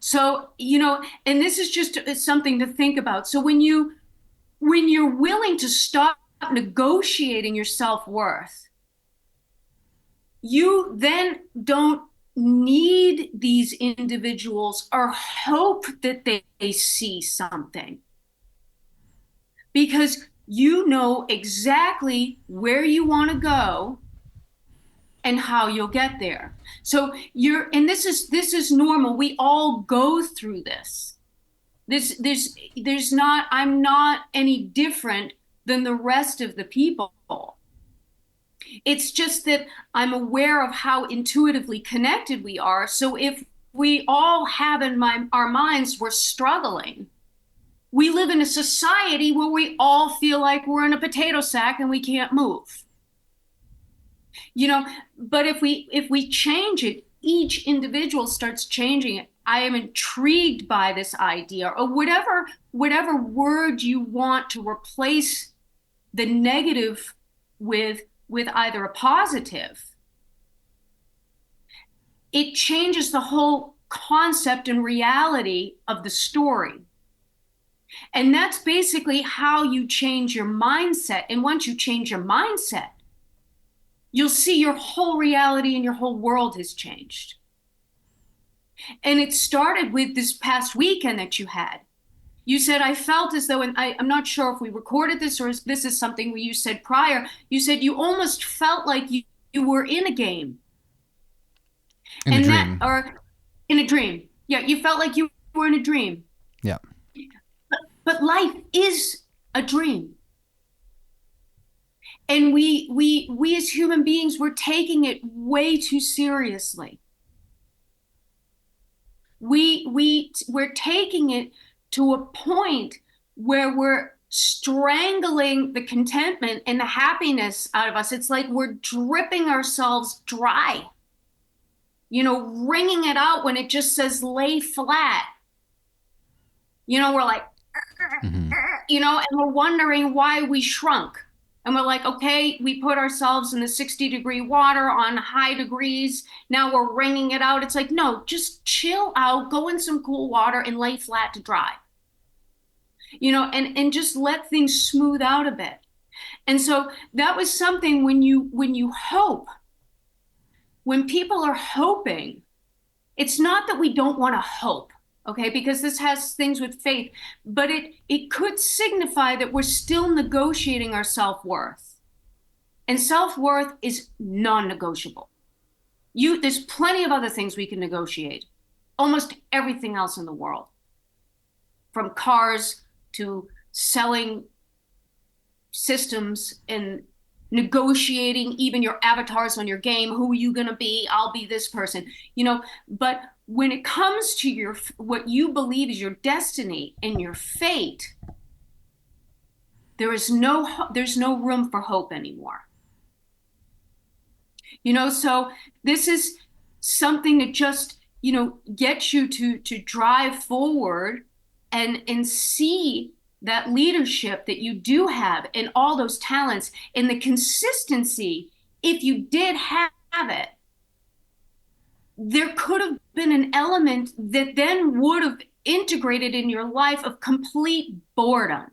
So, and this is just something to think about. So when you're willing to stop negotiating your self-worth, you then don't need these individuals or hope that they see something, because you know exactly where you want to go and how you'll get there. So and this is normal. We all go through this. I'm not any different than the rest of the people. It's just that I'm aware of how intuitively connected we are. So if we all have in our minds we're struggling, we live in a society where we all feel like we're in a potato sack and we can't move. But if we change it, each individual starts changing it. I am intrigued by this idea, or whatever word you want to replace the negative with either a positive. It changes the whole concept and reality of the story. And that's basically how you change your mindset. And once you change your mindset, you'll see your whole reality and your whole world has changed. And it started with this past weekend that you had. You said, I felt as though, and I'm not sure if we recorded this or if this is something you said prior, you said you almost felt like you were in a game. In a dream. Or in a dream. Yeah, you felt like you were in a dream. Yeah. But life is a dream. And we as human beings, we're taking it way too seriously. We're taking it to a point where we're strangling the contentment and the happiness out of us. It's like we're dripping ourselves dry, wringing it out when it just says lay flat. We're like, and we're wondering why we shrunk. And we're like, okay, we put ourselves in the 60-degree water on high degrees. Now we're wringing it out. It's like, no, just chill out, go in some cool water and lay flat to dry. And just let things smooth out a bit. And so that was something when you hope, when people are hoping, it's not that we don't want to hope. Okay, because this has things with faith, but it could signify that we're still negotiating our self-worth. And self-worth is non-negotiable. There's plenty of other things we can negotiate. Almost everything else in the world. From cars to selling systems and negotiating even your avatars on your game. Who are you going to be? I'll be this person. But when it comes to what you believe is your destiny and your fate, there's no room for hope anymore. So this is something that just, gets you to drive forward and see that leadership that you do have and all those talents and the consistency. If you did have it, there could have been an element that then would have integrated in your life of complete boredom.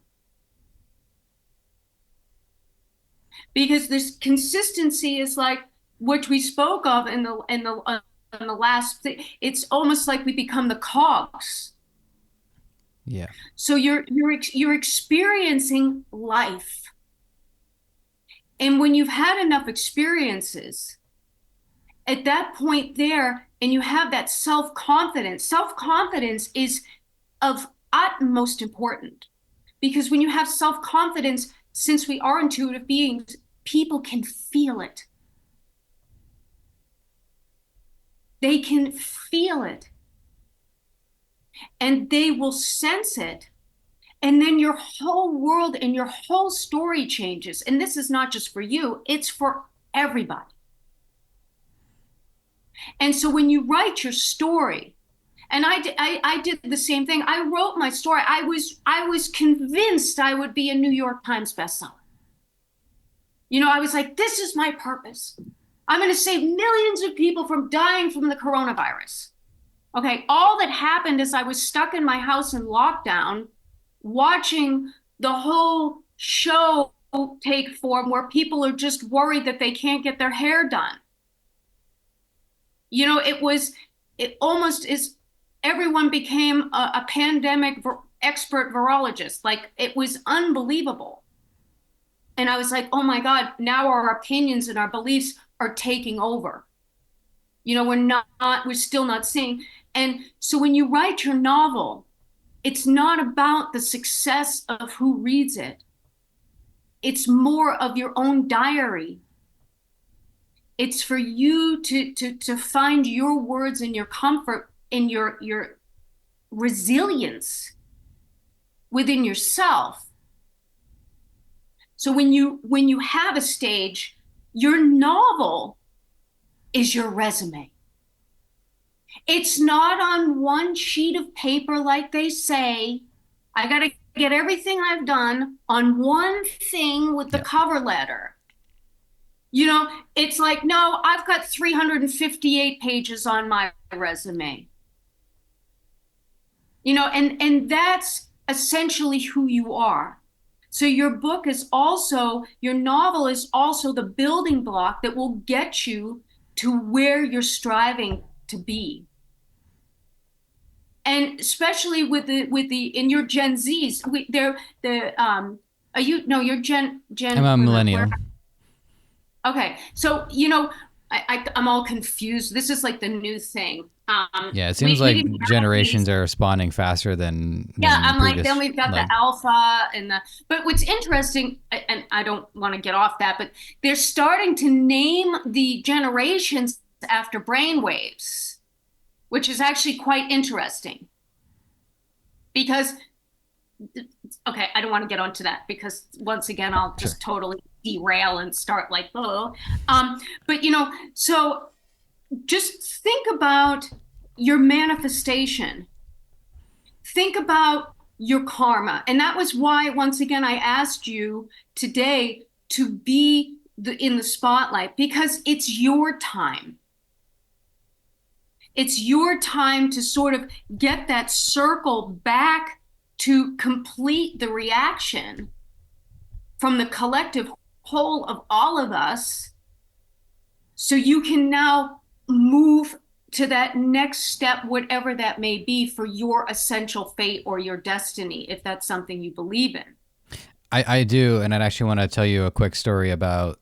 Because this consistency is like what we spoke of in the last it's almost like we become the cogs. Yeah. So you're experiencing life. And when you've had enough experiences, at that point there, and you have that self-confidence is of utmost importance. Because when you have self-confidence, since we are intuitive beings, people can feel it. They can feel it. And they will sense it. And then your whole world and your whole story changes. And this is not just for you, it's for everybody. And so when you write your story, and I did the same thing. I wrote my story. I was convinced I would be a New York Times bestseller. I was like, this is my purpose. I'm going to save millions of people from dying from the coronavirus. Okay, all that happened is I was stuck in my house in lockdown, watching the whole show take form where people are just worried that they can't get their hair done. It almost is, everyone became a pandemic expert virologist. Like, it was unbelievable. And I was like, oh my God, now our opinions and our beliefs are taking over. We're still not seeing. And so when you write your novel, it's not about the success of who reads it. It's more of your own diary. It's for you to find your words and your comfort and your resilience within yourself. So when you have a stage, your novel is your resume. It's not on one sheet of paper like they say. I got to get everything I've done on one thing with the cover letter. It's like, no, I've got 358 pages on my resume. And that's essentially who you are. So your novel is also the building block that will get you to where you're striving to be. And especially in your Gen Zs, you're Gen. I'm a millennial. Okay, so I'm all confused. This is like the new thing. Yeah, it seems like generations are responding faster than I'm previous, like, then we've got the alpha but what's interesting, and I don't want to get off that, but they're starting to name the generations after brainwaves, which is actually quite interesting. Because, okay, I don't want to get onto that because once again, I'll just totally derail and start like, oh. But so just think about your manifestation. Think about your karma. And that was why, once again, I asked you today to be in the spotlight, because it's your time. It's your time to sort of get that circle back to complete the reaction from the collective whole of all of us, so you can now move to that next step, whatever that may be, for your essential fate or your destiny, if that's something you believe in. I do, and I'd actually want to tell you a quick story about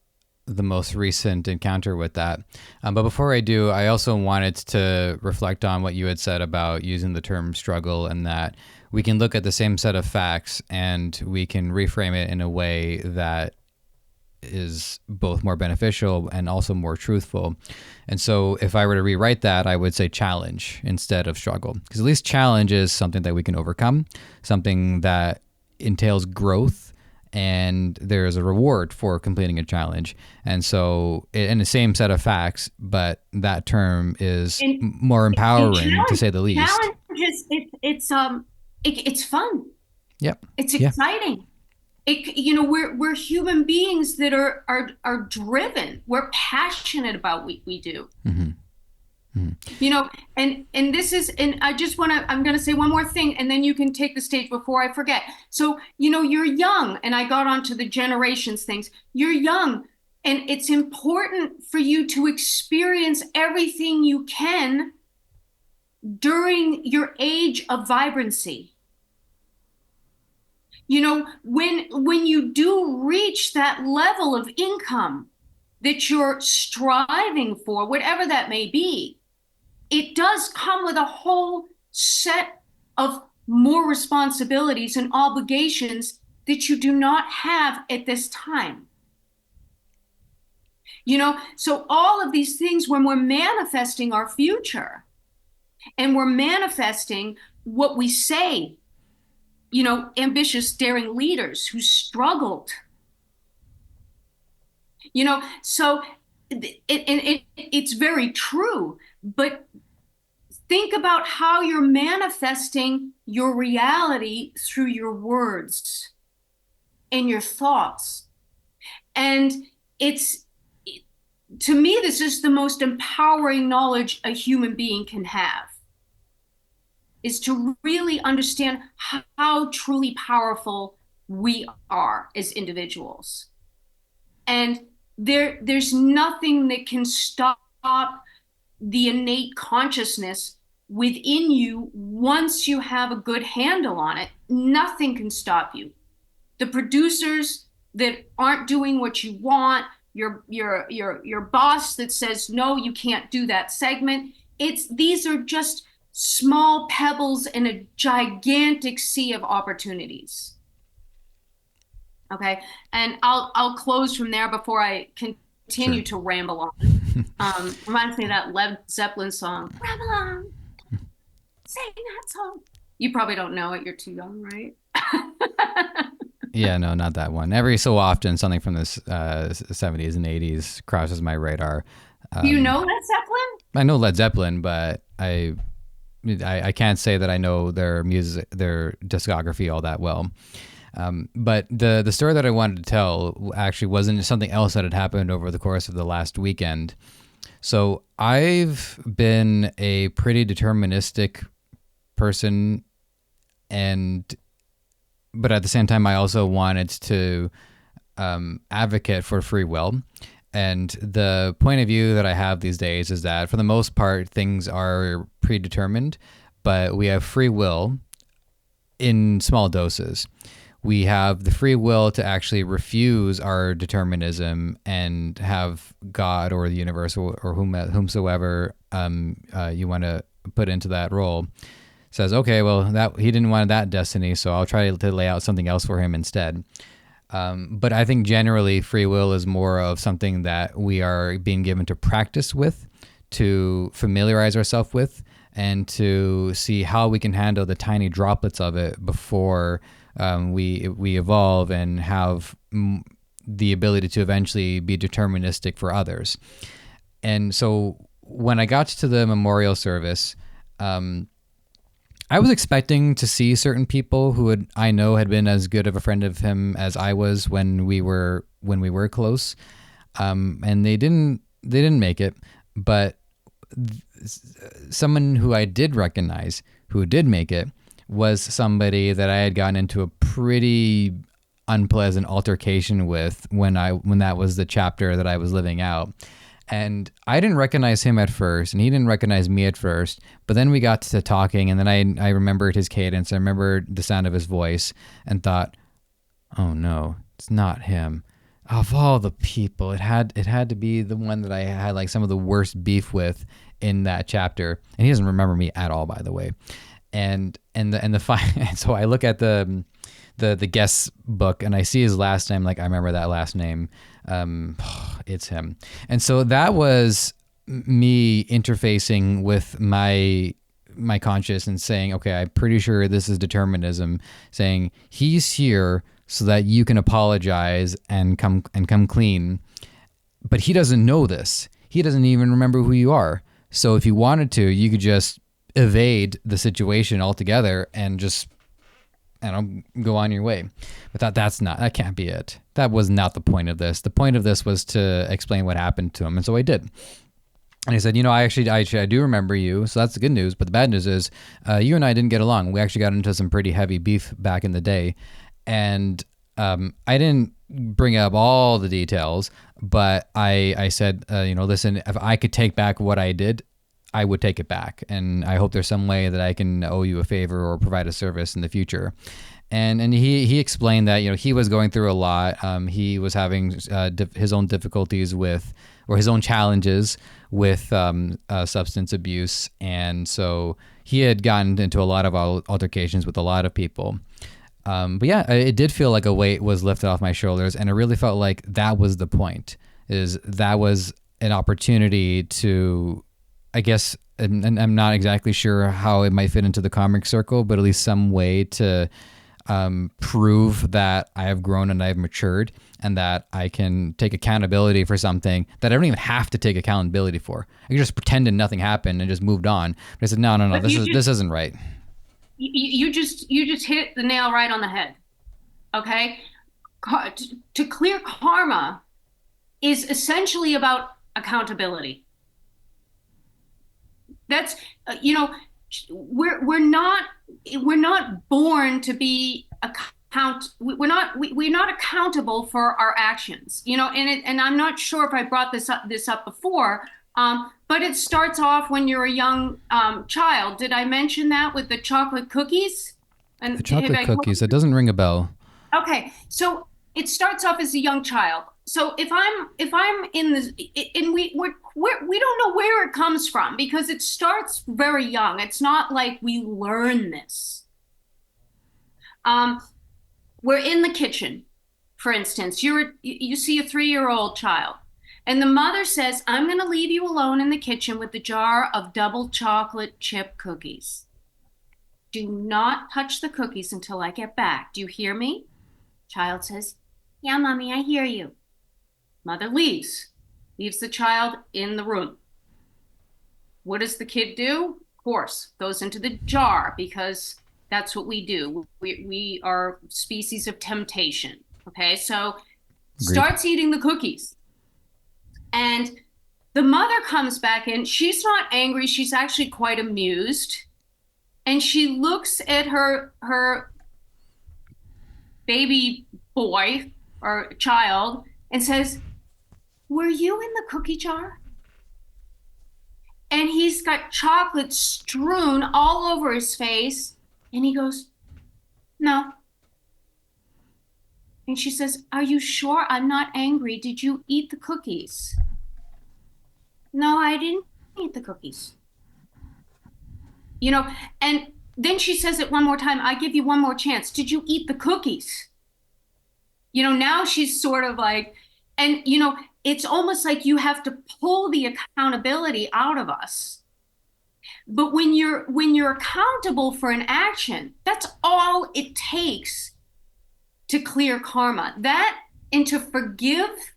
the most recent encounter with that. But before I do, I also wanted to reflect on what you had said about using the term struggle, and that we can look at the same set of facts and we can reframe it in a way that is both more beneficial and also more truthful. And so if I were to rewrite that, I would say challenge instead of struggle, because at least challenge is something that we can overcome, something that entails growth, and there's a reward for completing a challenge. And so in the same set of facts, but that term is more empowering, to say the least. Challenge is, it's fun. Yep. It's exciting. We're human beings that are driven. We're passionate about what we do. Mm-hmm. You know, and this is, and I just want to, I'm going to say one more thing, and then you can take the stage before I forget. So, you know, you're young, and I got onto the generations things. You're young, and it's important for you to experience everything you can during your age of vibrancy. You know, when you do reach that level of income that you're striving for, whatever that may be, it does come with a whole set of more responsibilities and obligations that you do not have at this time. You know, so all of these things, when we're manifesting our future and we're manifesting what we say, you know, ambitious, daring leaders who struggled, you know, so it's very true, but think about how you're manifesting your reality through your words and your thoughts. And it's, to me, this is the most empowering knowledge a human being can have, is to really understand how truly powerful we are as individuals. And there's nothing that can stop the innate consciousness within you once you have a good handle on it. Nothing can stop you. The producers that aren't doing what you want, your boss that says no, you can't do that segment. These are just small pebbles in a gigantic sea of opportunities. Okay, and I'll close from there before I continue to ramble on. Reminds me of that Led Zeppelin song, Ramble On, sing that song. You probably don't know it, you're too young, right? Yeah, no, not that one. Every so often, something from the 70s and 80s crosses my radar. Do you know Led Zeppelin? I know Led Zeppelin, but I can't say that I know their music, their discography all that well. But the story that I wanted to tell actually wasn't something else that had happened over the course of the last weekend. So I've been a pretty deterministic person, but at the same time, I also wanted to advocate for free will. And the point of view that I have these days is that for the most part, things are predetermined, but we have free will in small doses. We have the free will to actually refuse our determinism and have God or the universe or whomsoever you want to put into that role says, okay, well, that he didn't want that destiny, so I'll try to lay out something else for him instead. But I think generally free will is more of something that we are being given to practice with, to familiarize ourselves with, and to see how we can handle the tiny droplets of it before we evolve and have the ability to eventually be deterministic for others. And so when I got to the memorial service, I was expecting to see certain people who I know had been as good of a friend of him as I was when we were close, and they didn't make it. But someone who I did recognize who did make it was somebody that I had gotten into a pretty unpleasant altercation with when that was the chapter that I was living out. And I didn't recognize him at first, and he didn't recognize me at first. But then we got to talking, and then I remembered his cadence. I remembered the sound of his voice, and thought, "Oh no, it's not him." Of all the people, it had to be the one that I had like some of the worst beef with in that chapter. And he doesn't remember me at all, by the way. And so I look at the guest book and I see his last name. Like, I remember that last name. It's him. And so that was me interfacing with my conscious and saying, okay, I'm pretty sure this is determinism, saying he's here so that you can apologize and come clean. But he doesn't know this. He doesn't even remember who you are. So if you wanted to, you could just evade the situation altogether and just, go on your way. But that can't be it. That was not the point of this. The point of this was to explain what happened to him. And so I did. And he said, I do remember you. So that's the good news. But the bad news is you and I didn't get along. We actually got into some pretty heavy beef back in the day. And I didn't bring up all the details, but I said, listen, if I could take back what I did, I would take it back. And I hope there's some way that I can owe you a favor or provide a service in the future. And he explained that he was going through a lot. He was having his own difficulties with, or his own challenges with substance abuse, and so he had gotten into a lot of altercations with a lot of people. But yeah, it did feel like a weight was lifted off my shoulders, and it really felt like that was the point. Is that was an opportunity to, I guess, and I'm not exactly sure how it might fit into the karmic circle, but at least some way to prove that I have grown and I've matured, and that I can take accountability for something that I don't even have to take accountability for. I can just pretend and nothing happened and just moved on. But I said, no, this isn't right. You just hit the nail right on the head. Okay? To clear karma is essentially about accountability. That's we're not born to be we're not accountable for our actions, and I'm not sure if I brought this up before, but it starts off when you're a young child. Did I mention that with the chocolate cookies? And the chocolate cookies, that doesn't ring a bell. Okay, so it starts off as a young child. So if I'm in this, and we don't know where it comes from, because it starts very young. It's not like we learn this. We're in the kitchen, for instance. You see a 3-year-old child, and the mother says, "I'm going to leave you alone in the kitchen with the jar of double chocolate chip cookies. Do not touch the cookies until I get back. Do you hear me?" Child says, "Yeah, mommy, I hear you." Mother leaves the child in the room. What does the kid do? Of course, goes into the jar, because that's what we do. We are species of temptation. Okay, so starts eating the cookies. And the mother comes back in. She's not angry. She's actually quite amused. And she looks at her baby boy or child and says, "Were you in the cookie jar?" And he's got chocolate strewn all over his face. And he goes, "No." And she says, "Are you sure? I'm not angry. Did you eat the cookies?" "No, I didn't eat the cookies." And then she says it one more time. "I give you one more chance. Did you eat the cookies?" Now she's sort of like, and it's almost like you have to pull the accountability out of us. But when you're accountable for an action, that's all it takes to clear karma. That, and to forgive.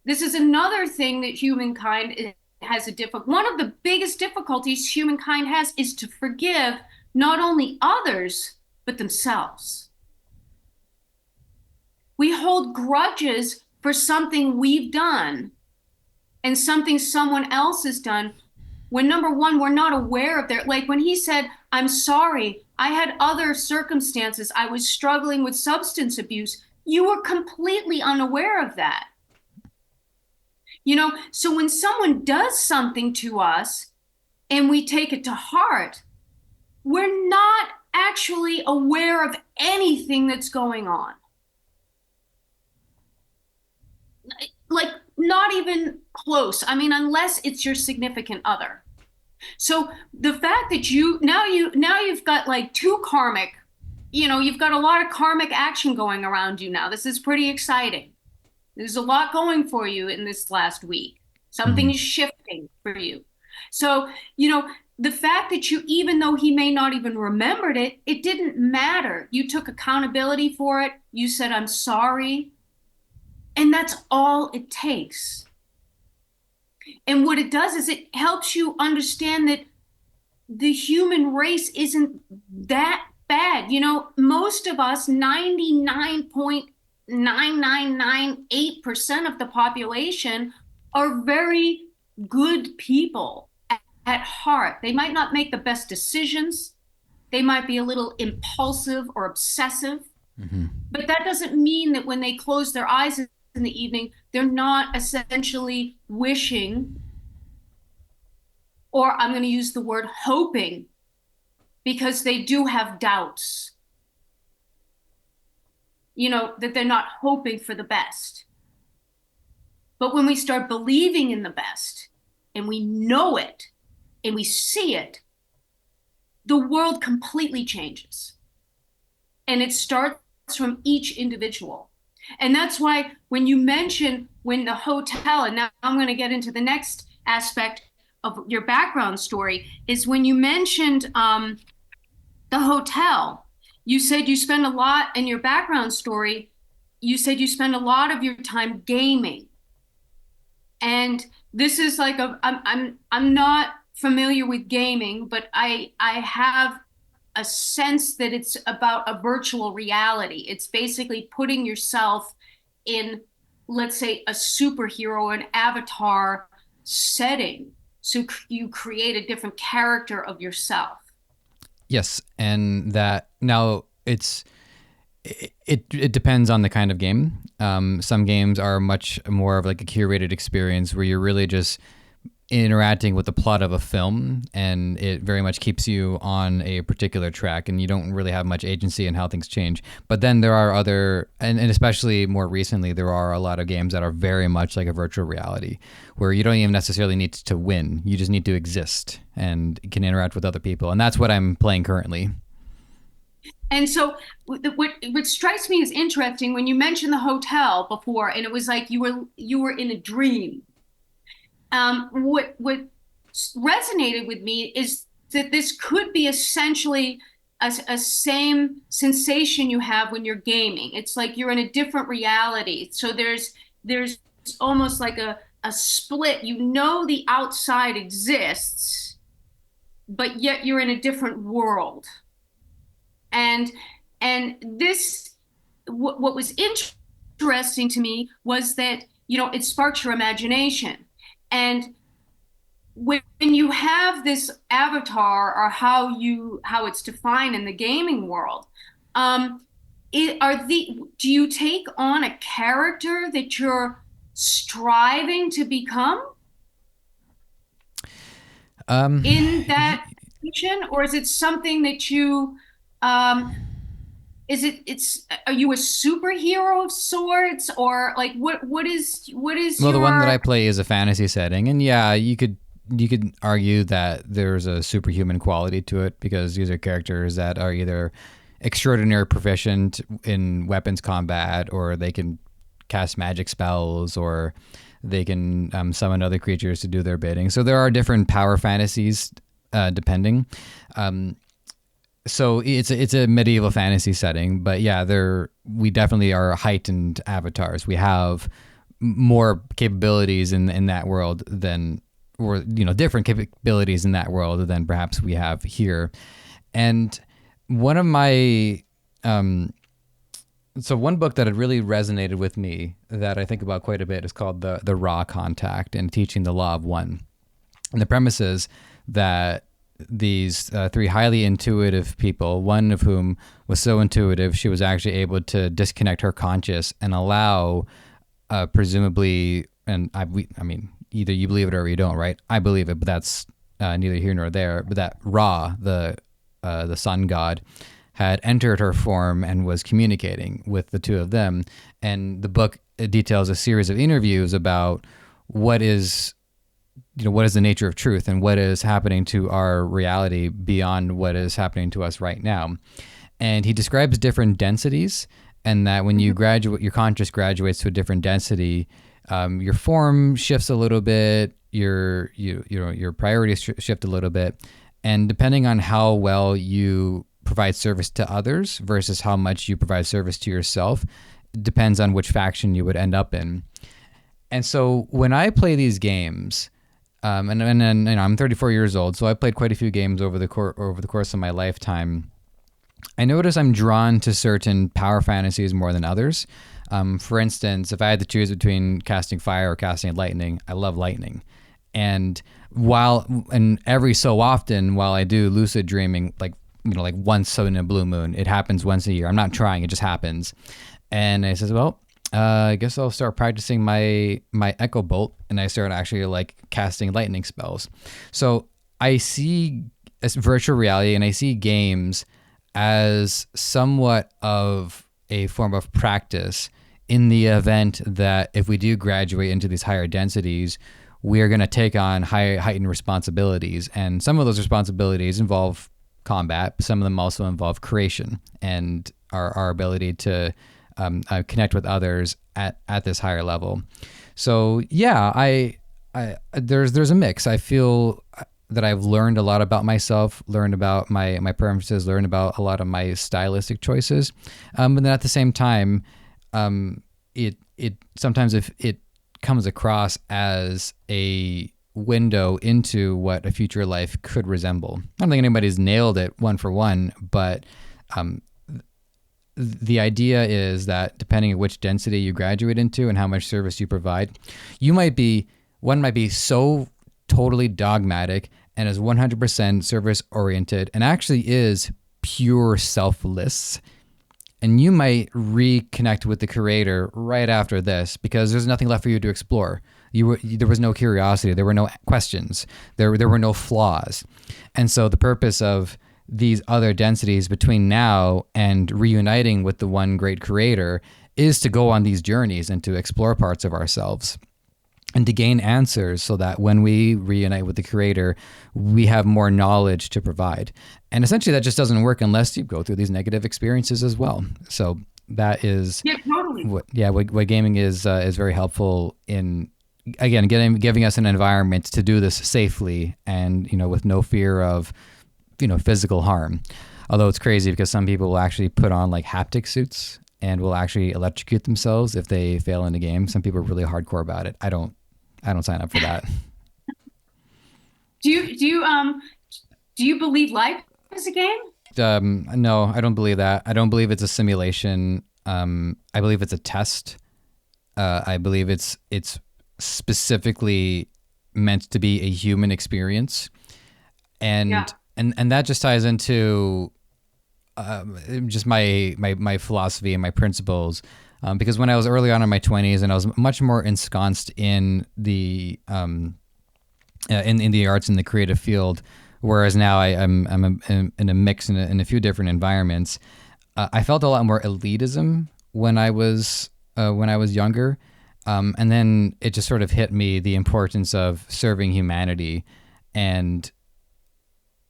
This is another thing that humankind has one of the biggest difficulties humankind has, is to forgive not only others, but themselves. We hold grudges for something we've done and something someone else has done, when number one, we're not aware of their, like when he said, "I'm sorry, I had other circumstances. I was struggling with substance abuse." You were completely unaware of that. So when someone does something to us and we take it to heart, we're not actually aware of anything that's going on. Like, not even close. I mean, unless it's your significant other. So the fact that you've got like two karmic, you've got a lot of karmic action going around you now. This is pretty exciting. There's a lot going for you in this last week. Something is shifting for you. So, the fact that even though he may not even remembered it, it didn't matter. You took accountability for it. You said, "I'm sorry." And that's all it takes. And what it does is it helps you understand that the human race isn't that bad. Most of us, 99.9998% of the population, are very good people at heart. They might not make the best decisions. They might be a little impulsive or obsessive, Hmm. but that doesn't mean that when they close their eyes in the evening, they're not essentially wishing, or I'm going to use the word hoping, because they do have doubts, that they're not hoping for the best. But when we start believing in the best and we know it and we see it, the world completely changes. And it starts from each individual. And that's why when you mention when the hotel, and now I'm going to get into the next aspect of your background story, is when you mentioned the hotel, you said you spend a lot in your background story, you said you spend a lot of your time gaming. And this is like I'm not familiar with gaming, but I have a sense that it's about a virtual reality. It's basically putting yourself in, let's say, a superhero, an avatar setting. So you create a different character of yourself. Yes, and that now it depends on the kind of game. Some games are much more of like a curated experience where you're really just interacting with the plot of a film, and it very much keeps you on a particular track, and you don't really have much agency in how things change. But then there are other, and especially more recently, there are a lot of games that are very much like a virtual reality, where you don't even necessarily need to win. You just need to exist and can interact with other people. And that's what I'm playing currently. And so what strikes me as interesting when you mentioned the hotel before, and it was like you were in a dream. What resonated with me is that this could be essentially a same sensation you have when you're gaming. It's like you're in a different reality. So there's almost like a split. You know the outside exists, but yet you're in a different world. And and this what was interesting to me was that it sparks your imagination. And when you have this avatar, or how it's defined in the gaming world, do you take on a character that you're striving to become Um, in that situation, or is it something that you um, it's are you a superhero of sorts, or like what is well, the one that I your play is a fantasy setting, and yeah, you could argue that there's a superhuman quality to it because these are characters that are either extraordinary proficient in weapons combat, or they can cast magic spells, or they can summon other creatures to do their bidding. So there are different power fantasies depending. Um, so it's a medieval fantasy setting, but yeah, we definitely are heightened avatars. We have more capabilities in that world than, or different capabilities in that world than perhaps we have here. And one of my so one book that had really resonated with me that I think about quite a bit is called the Raw Contact and Teaching the Law of One. And the premise is that these three highly intuitive people, one of whom was so intuitive she was actually able to disconnect her conscious and allow, presumably, and I mean, either you believe it or you don't, right? I believe it, but that's neither here nor there. But that Ra, the sun god, had entered her form and was communicating with the two of them. And the book details a series of interviews about what is the nature of truth and what is happening to our reality beyond what is happening to us right now. And he describes different densities, and that when you graduate, your conscious graduates to a different density, your form shifts a little bit, your priorities shift a little bit, and depending on how well you provide service to others versus how much you provide service to yourself, depends on which faction you would end up in. And so when I play these games, and then I'm 34 years old, so I played quite a few games over the course of my lifetime. I notice I'm drawn to certain power fantasies more than others. For instance, if I had to choose between casting fire or casting lightning, I love lightning. And and every so often, while I do lucid dreaming, like, like once in a blue moon, it happens once a year. I'm not trying, it just happens. And I says, well, I guess I'll start practicing my echo bolt, and I start actually like casting lightning spells. So I see virtual reality and I see games as somewhat of a form of practice in the event that if we do graduate into these higher densities, we are going to take on heightened responsibilities. And some of those responsibilities involve combat. Some of them also involve creation and our ability to connect with others at this higher level. So yeah, there's a mix. I feel that I've learned a lot about myself, learned about my preferences, learned about a lot of my stylistic choices. But then at the same time, it sometimes if it comes across as a window into what a future life could resemble. I don't think anybody's nailed it one for one, but the idea is that depending on which density you graduate into and how much service you provide, one might be so totally dogmatic and is 100% service oriented and actually is pure selfless. And you might reconnect with the creator right after this because there's nothing left for you to explore. There was no curiosity. There were no questions. There were no flaws. And so the purpose of these other densities between now and reuniting with the one great creator is to go on these journeys and to explore parts of ourselves and to gain answers so that when we reunite with the creator, we have more knowledge to provide. And essentially that just doesn't work unless you go through these negative experiences as well. So that is totally. what gaming is very helpful in, again, giving us an environment to do this safely and, with no fear of, physical harm. Although it's crazy because some people will actually put on like haptic suits and will actually electrocute themselves if they fail in a game. Some people are really hardcore about it. I don't sign up for that. Do you believe life is a game? No, I don't believe that. I don't believe it's a simulation. I believe it's a test. I believe it's specifically meant to be a human experience, and Yeah. and that just ties into just my philosophy and my principles. Because when I was early on in my 20s and I was much more ensconced in the in the arts and the creative field, whereas now I'm in a mix in a few different environments, I felt a lot more elitism when I was younger, and then it just sort of hit me the importance of serving humanity, and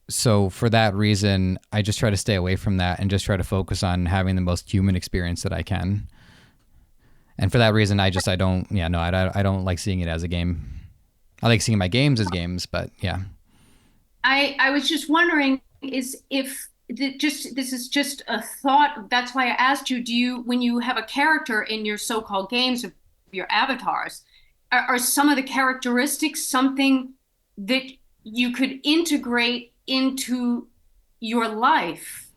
so for that reason, I just try to stay away from that and just try to focus on having the most human experience that I can. And for that reason, I don't like seeing it as a game. I like seeing my games as games, but yeah. I was just wondering is if this is just a thought. That's why I asked you, when you have a character in your so-called games of your avatars, are some of the characteristics something that you could integrate into your life?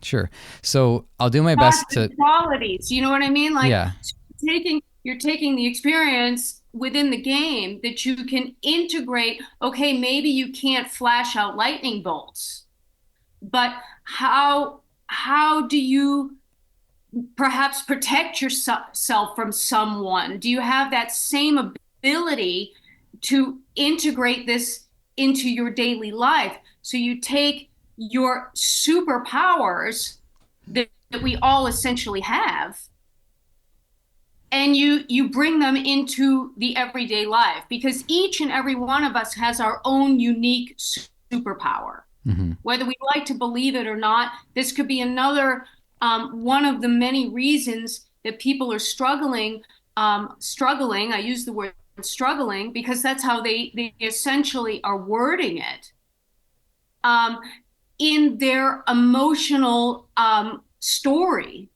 Sure. So I'll do my best to. Qualities, you know what I mean? Like Yeah. you're taking the experience within the game that you can integrate. Okay, maybe you can't flash out lightning bolts, but how do you perhaps protect yourself from someone? Do you have that same ability to integrate this into your daily life? So you take your superpowers that we all essentially have and you bring them into the everyday life because each and every one of us has our own unique superpower. Mm-hmm. Whether we like to believe it or not, this could be another one of the many reasons that people are struggling. I use the word struggling because that's how they essentially are wording it in their emotional story,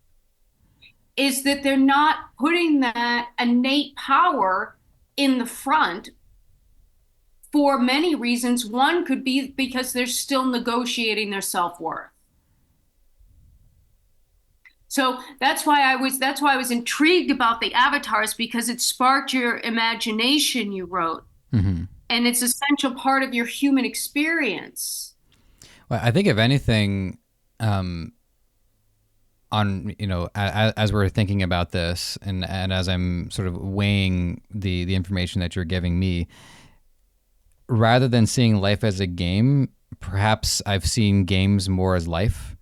is that they're not putting that innate power in the front for many reasons. One could be because they're still negotiating their self-worth. So that's why I was intrigued about the avatars because it sparked your imagination, you wrote. Mm-hmm. and it's an essential part of your human experience. Well, I think if anything, um, on as we're thinking about this, and as I'm sort of weighing the information that you're giving me, rather than seeing life as a game, perhaps I've seen games more as life,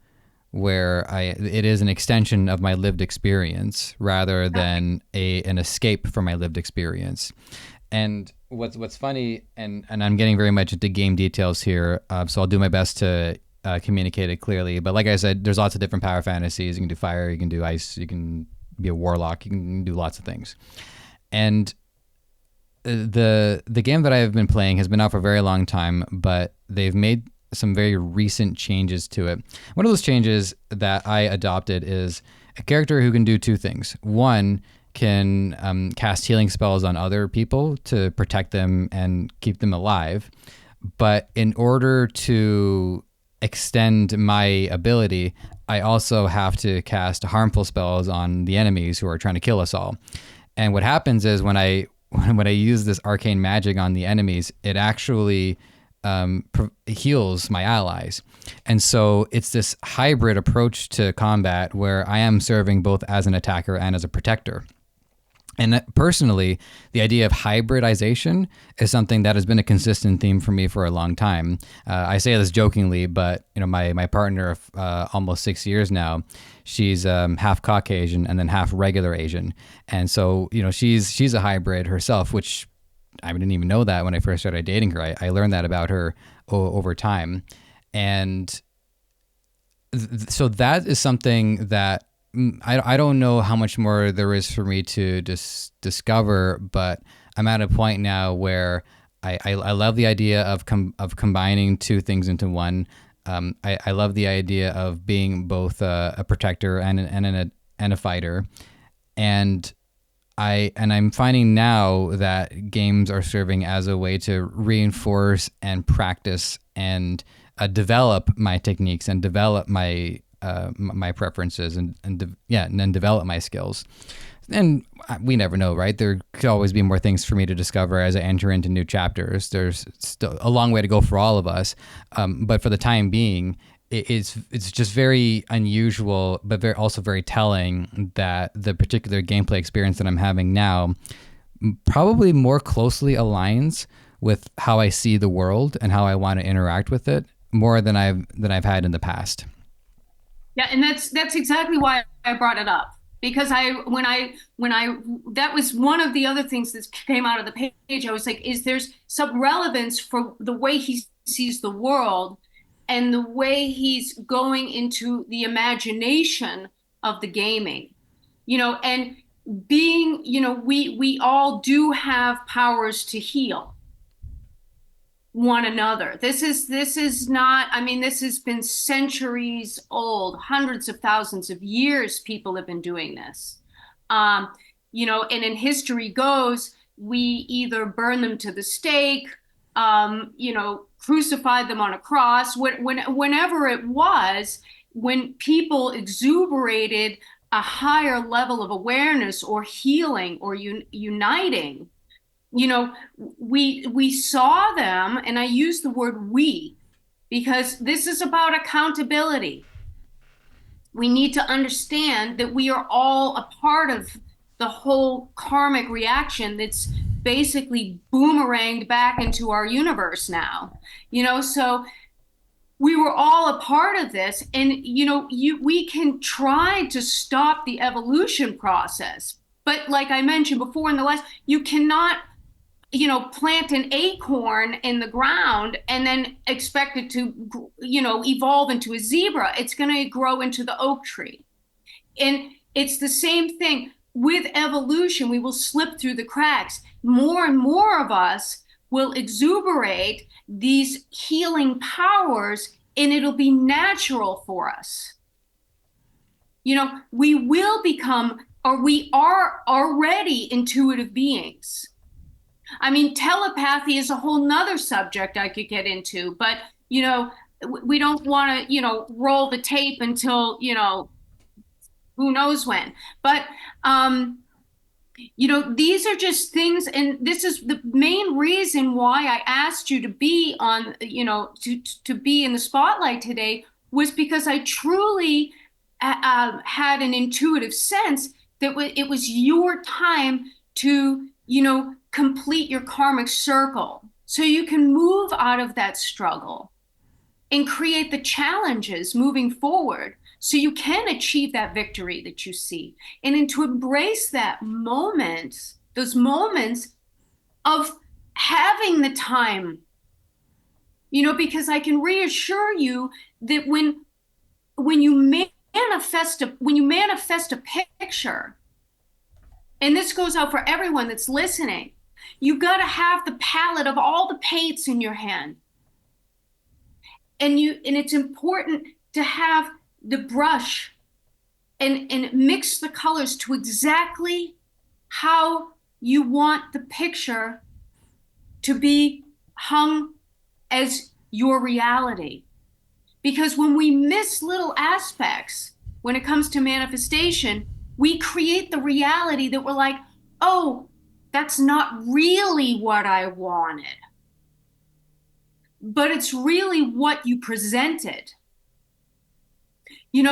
where it is an extension of my lived experience rather than an escape from my lived experience. And what's funny, and I'm getting very much into game details here, so I'll do my best to communicate it clearly. But like I said, there's lots of different power fantasies. You can do fire, you can do ice, you can be a warlock, you can do lots of things. And the game that I've been playing has been out for a very long time, but they've made some very recent changes to it. One of those changes that I adopted is a character who can do two things. One, can cast healing spells on other people to protect them and keep them alive. But in order to extend my ability, I also have to cast harmful spells on the enemies who are trying to kill us all. And what happens is when I use this arcane magic on the enemies, it actually heals my allies. And so it's this hybrid approach to combat where I am serving both as an attacker and as a protector. And personally, the idea of hybridization is something that has been a consistent theme for me for a long time. I say this jokingly, but my partner of almost 6 years now, she's half Caucasian and then half regular Asian, and so she's a hybrid herself, which I didn't even know that when I first started dating her. I learned that about her over time, and so that is something that I don't know how much more there is for me to discover, but I'm at a point now where I love the idea of combining two things into one. I love the idea of being both a protector and a fighter, and I'm finding now that games are serving as a way to reinforce and practice and develop my techniques and develop my preferences and then develop my skills. And we never know, right? There could always be more things for me to discover as I enter into new chapters. There's still a long way to go for all of us, but for the time being, it's just very unusual, but also very telling that the particular gameplay experience that I'm having now probably more closely aligns with how I see the world and how I want to interact with it more than I've had in the past. Yeah, and that's exactly why I brought it up, because when I that was one of the other things that came out of the page. I was like, is there's some relevance for the way he sees the world and the way he's going into the imagination of the gaming, and being, we all do have powers to heal one another. This is not, I mean, this has been centuries old, hundreds of thousands of years people have been doing this. Um, and in history goes, we either burn them to the stake, crucified them on a cross, whenever it was, when people exuberated a higher level of awareness or healing or uniting, we saw them, and I use the word we because this is about accountability. We need to understand that we are all a part of the whole karmic reaction that's basically boomeranged back into our universe now. So we were all a part of this, and we can try to stop the evolution process, but like I mentioned before in the last, you cannot plant an acorn in the ground and then expect it to, evolve into a zebra. It's going to grow into the oak tree. And it's the same thing with evolution. We will slip through the cracks. More and more of us will exuberate these healing powers, and it'll be natural for us. We will become, or we are already intuitive beings. I mean, telepathy is a whole nother subject I could get into, but we don't want to, roll the tape until, who knows when. But These are just things, and this is the main reason why I asked you to be on, to be in the spotlight today, was because I truly had an intuitive sense that it was your time to, complete your karmic circle so you can move out of that struggle and create the challenges moving forward so you can achieve that victory that you see. And then to embrace that moment, those moments of having the time, because I can reassure you that when you manifest a picture, and this goes out for everyone that's listening, you got to have the palette of all the paints in your hand, and it's important to have the brush and mix the colors to exactly how you want the picture to be hung as your reality. Because when we miss little aspects when it comes to manifestation, we create the reality that we're like, oh, that's not really what I wanted, but it's really what you presented.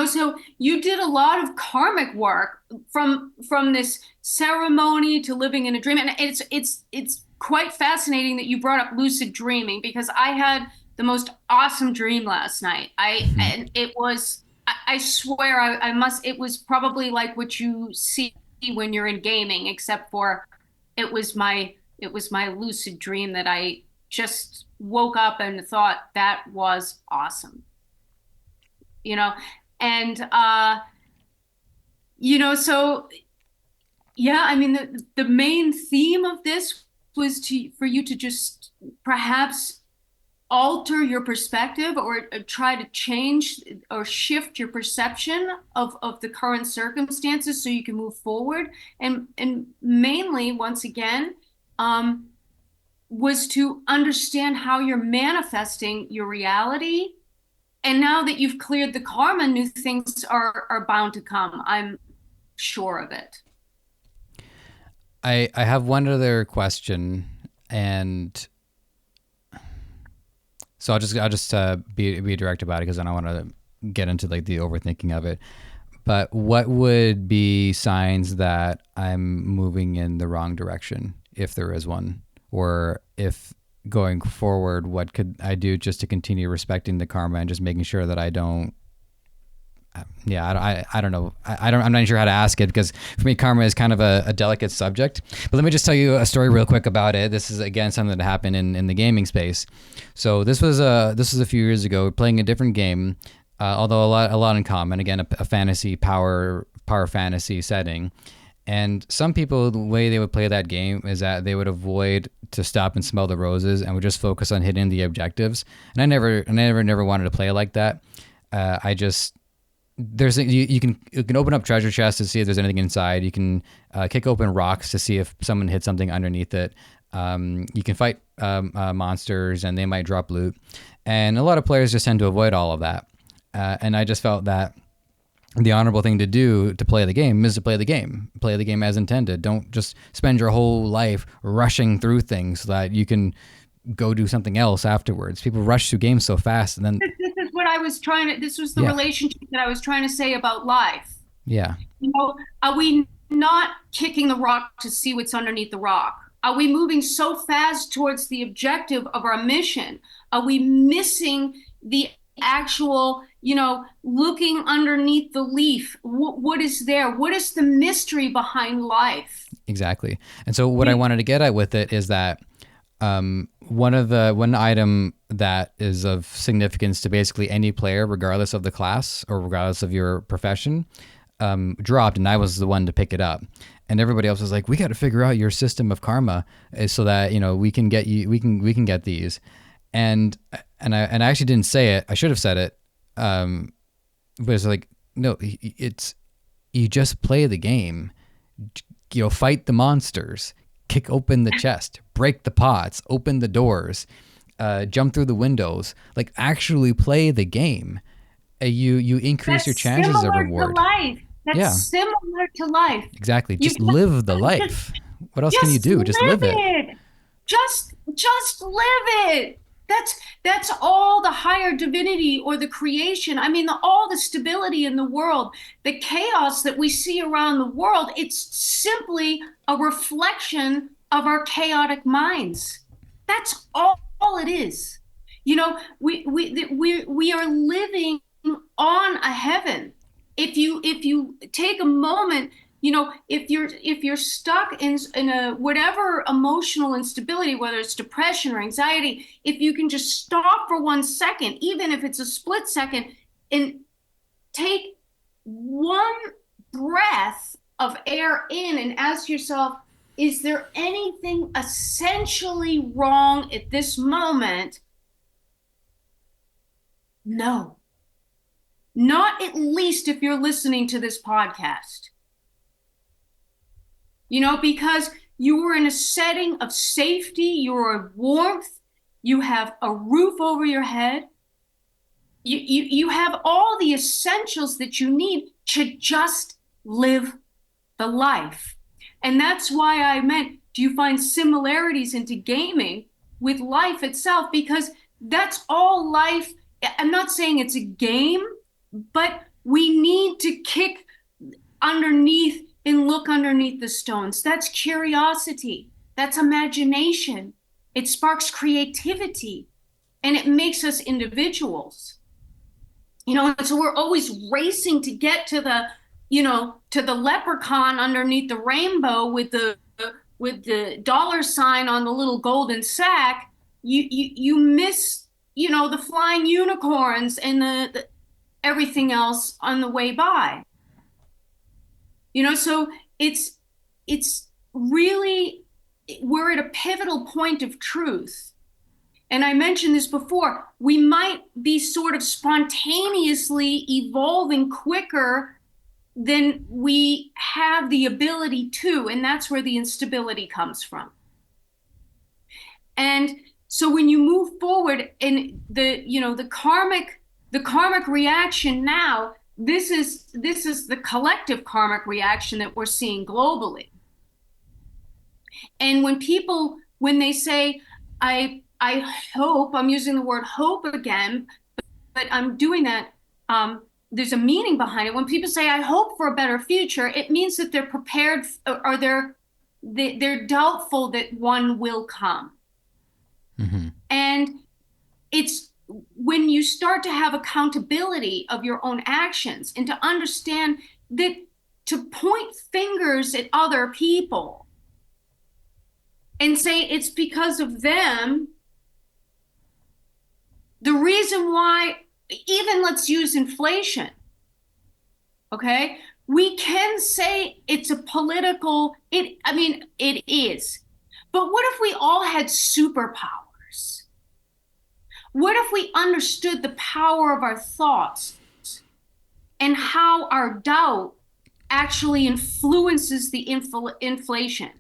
So you did a lot of karmic work from this ceremony to living in a dream, and it's quite fascinating that you brought up lucid dreaming, because I had the most awesome dream last night. And it was, I swear, I must, it was probably like what you see when you're in gaming, except for it was my lucid dream that I just woke up and thought that was awesome. You know, and so yeah, I mean, the main theme of this was for you to just perhaps alter your perspective, or try to change or shift your perception of the current circumstances so you can move forward. And mainly, once again, um, was to understand how you're manifesting your reality. And now that you've cleared the karma, new things are bound to come. I'm sure of it. I have one other question, and so I'll just be direct about it because I don't want to get into like the overthinking of it. But what would be signs that I'm moving in the wrong direction, if there is one, or if going forward, what could I do just to continue respecting the karma and just making sure that I don't. Yeah, I don't know. I'm not sure how to ask it, because for me, karma is kind of a delicate subject. But let me just tell you a story real quick about it. This is, again, something that happened in the gaming space. So this was a few years ago. We're playing a different game, although a lot in common. Again, a fantasy power fantasy setting. And some people, the way they would play that game is that they would avoid to stop and smell the roses and would just focus on hitting the objectives. And I never wanted to play like that. I just you can open up treasure chests to see if there's anything inside. You can kick open rocks to see if someone hit something underneath it. You can fight monsters and they might drop loot. And a lot of players just tend to avoid all of that. And I just felt that the honorable thing to do to play the game is to play the game. Play the game as intended. Don't just spend your whole life rushing through things so that you can go do something else afterwards. People rush through games so fast, and then This is what I was trying to, this was the yeah, relationship that I was trying to say about life. yeah, Are we not kicking the rock to see what's underneath the rock? Are we moving so fast towards the objective of our mission? Are we missing the actual, looking underneath the leaf? What is there? What is the mystery behind life? exactly. And so what I wanted to get at with it is that one item that is of significance to basically any player, regardless of the class or regardless of your profession, dropped, and I was the one to pick it up. And everybody else was like, "We got to figure out your system of karma, so that we can get you, we can get these." And I actually didn't say it. I should have said it. But it's like, no, it's you just play the game. Fight the monsters, kick open the chest, break the pots, open the doors, jump through the windows. Like, actually play the game. You increase That's your chances of similar to reward. life. That's Yeah, similar to life. exactly. You Just live the just, life. What else can you just do? Just live live it. it. Just live it. That's all the higher divinity or the creation. I mean, all the stability in the world, the chaos that we see around the world, it's simply a reflection of our chaotic minds. That's all it is. We are living on a heaven. If you take a moment, if you're stuck in a whatever emotional instability, whether it's depression or anxiety, if you can just stop for 1 second, even if it's a split second, and take one breath of air in and ask yourself, is there anything essentially wrong at this moment? No. Not at least if you're listening to this podcast. Because you are in a setting of safety, you're in warmth, you have a roof over your head, you have all the essentials that you need to just live the life. And that's why I meant, do you find similarities into gaming with life itself? Because that's all life. I'm not saying it's a game, but we need to kick underneath and look underneath the stones. That's curiosity. That's imagination. It sparks creativity and it makes us individuals. And so we're always racing to get to the leprechaun underneath the rainbow with the dollar sign on the little golden sack. You miss, the flying unicorns and the everything else on the way by. So it's really, we're at a pivotal point of truth. And I mentioned this before, we might be sort of spontaneously evolving quicker than we have the ability to, and that's where the instability comes from. And so when you move forward in the karmic reaction now, this is the collective karmic reaction that we're seeing globally. And when they say, I hope, I'm using the word hope again, but I'm doing that. There's a meaning behind it. When people say, I hope for a better future, it means that they're prepared, or they're doubtful that one will come. Mm-hmm. And it's when you start to have accountability of your own actions and to understand that to point fingers at other people and say it's because of them, the reason why, even let's use inflation, okay? We can say it's a political, it is. But what if we all had superpowers? What if we understood the power of our thoughts and how our doubt actually influences the inflation?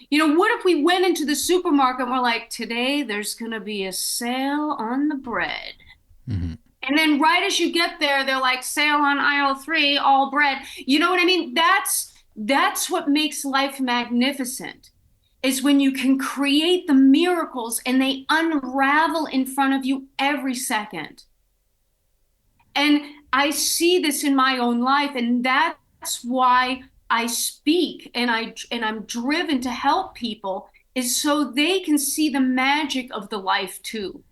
What if we went into the supermarket and we're like, today there's going to be a sale on the bread. Mm-hmm. And then right as you get there, they're like, sale on aisle 3, all bread. You know what I mean? That's what makes life magnificent, is when you can create the miracles and they unravel in front of you every second. And I see this in my own life, and that's why I speak and I'm driven to help people, is so they can see the magic of the life too.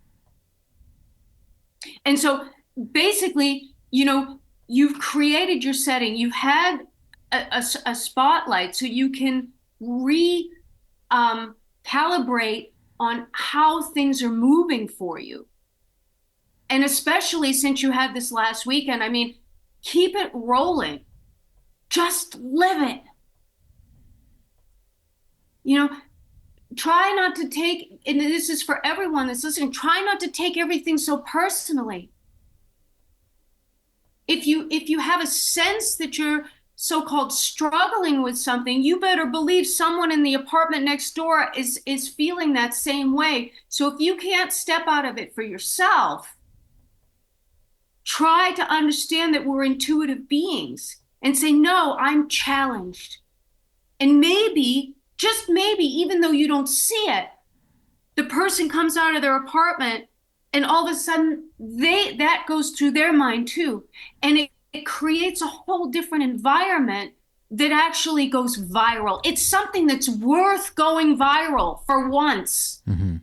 And so basically, you've created your setting, you've had a spotlight, so you can calibrate on how things are moving for you. And especially since you had this last weekend, keep it rolling. Just live it. Try not to take, and this is for everyone that's listening, try not to take everything so personally. If you have a sense that you're so-called struggling with something, you better believe someone in the apartment next door is feeling that same way. So if you can't step out of it for yourself, try to understand that we're intuitive beings and say, no, I'm challenged. And maybe, just maybe, even though you don't see it, the person comes out of their apartment and all of a sudden that goes through their mind too. And it creates a whole different environment that actually goes viral. It's something that's worth going viral for once. Mm-hmm.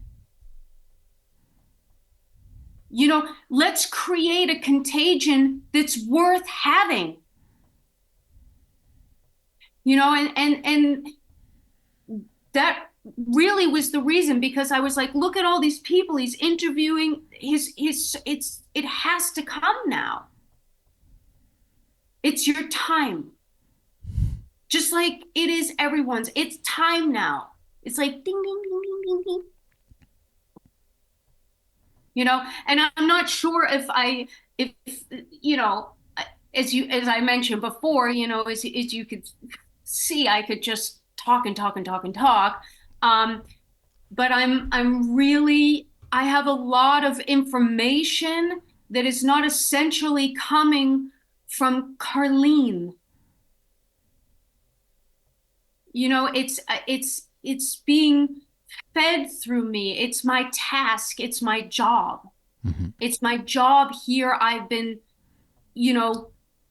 Let's create a contagion that's worth having. And that really was the reason, because I was like, look at all these people he's interviewing. It has to come now. It's your time. Just like it is everyone's. It's time now. It's like ding, ding, ding, ding, ding, ding. And I'm not sure if as I mentioned before, as you could see, I could just talk and talk and talk and talk. But I have a lot of information that is not essentially coming from Carlene. It's being fed through me. It's my task. It's my job. Mm-hmm. It's my job here. I've been,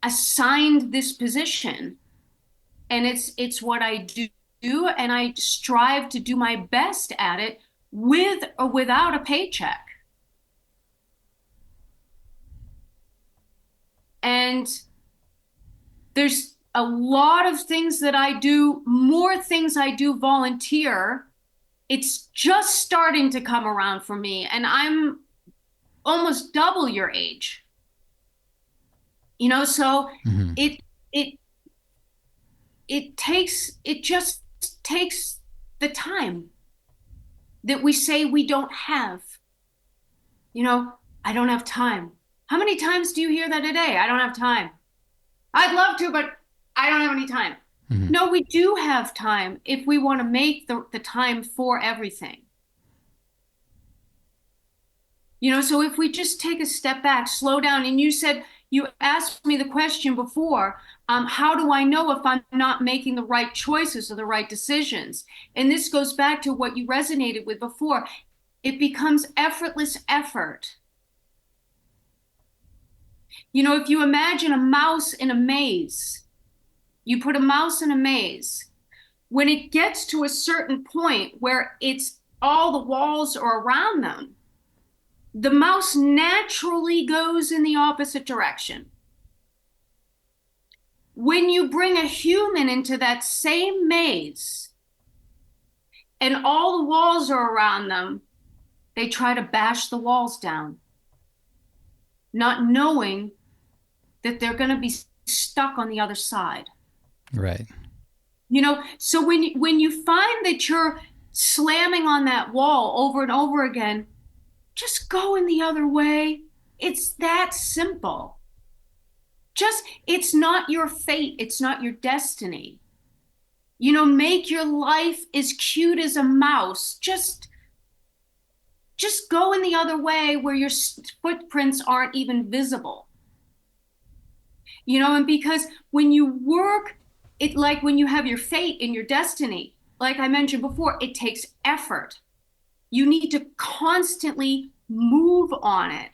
assigned this position, and it's what I do, and I strive to do my best at it with or without a paycheck. And there's a lot of things that I do, more things I do volunteer. It's just starting to come around for me, and I'm almost double your age. So Mm-hmm. it just takes the time that we say we don't have. I don't have time. How many times do you hear that a day? I don't have time. I'd love to, but I don't have any time. Mm-hmm. No, we do have time if we want to make the time for everything. So if we just take a step back, slow down, and you asked me the question before, how do I know if I'm not making the right choices or the right decisions? And this goes back to what you resonated with before. It becomes effortless effort. If you imagine a mouse in a maze, you put a mouse in a maze. When it gets to a certain point where all the walls are around them, the mouse naturally goes in the opposite direction. When you bring a human into that same maze and all the walls are around them, they try to bash the walls down, not knowing that they're going to be stuck on the other side. Right. So when you find that you're slamming on that wall over and over again, just go in the other way. It's that simple. It's not your fate. It's not your destiny. Make your life as cute as a mouse. Just go in the other way where your footprints aren't even visible. And because when you work, like when you have your fate and your destiny, like I mentioned before, it takes effort. You need to constantly move on it,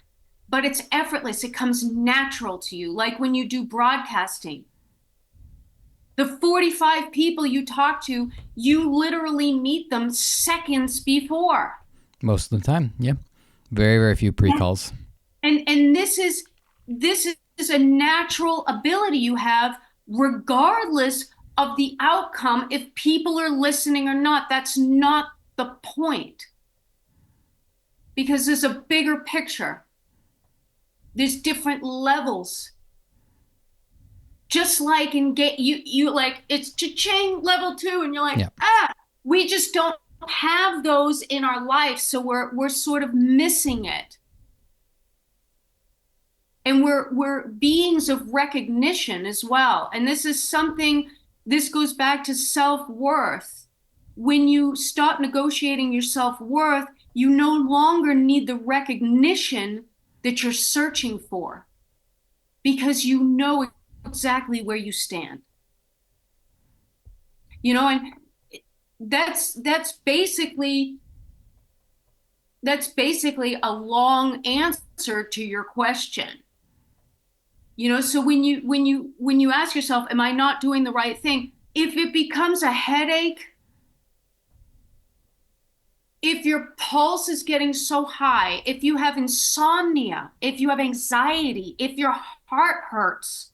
but it's effortless. It comes natural to you. Like when you do broadcasting, the 45 people you talk to, you literally meet them seconds before. Most of the time, yeah. Very, very few pre-calls. And this is a natural ability you have, regardless of the outcome. If people are listening or not, that's not the point. Because there's a bigger picture. There's different levels. Just like you like it's cha-ching level 2, and you're like, yeah. We just don't have those in our life, so we're sort of missing it. And we're beings of recognition as well. And this goes back to self-worth. When you stop negotiating your self-worth, you no longer need the recognition that you're searching for. because you know exactly where you stand. And that's that's basically that's basically a long answer to your question. So when you ask yourself, am I not doing the right thing? If it becomes a headache, if your pulse is getting so high, if you have insomnia, if you have anxiety, if your heart hurts,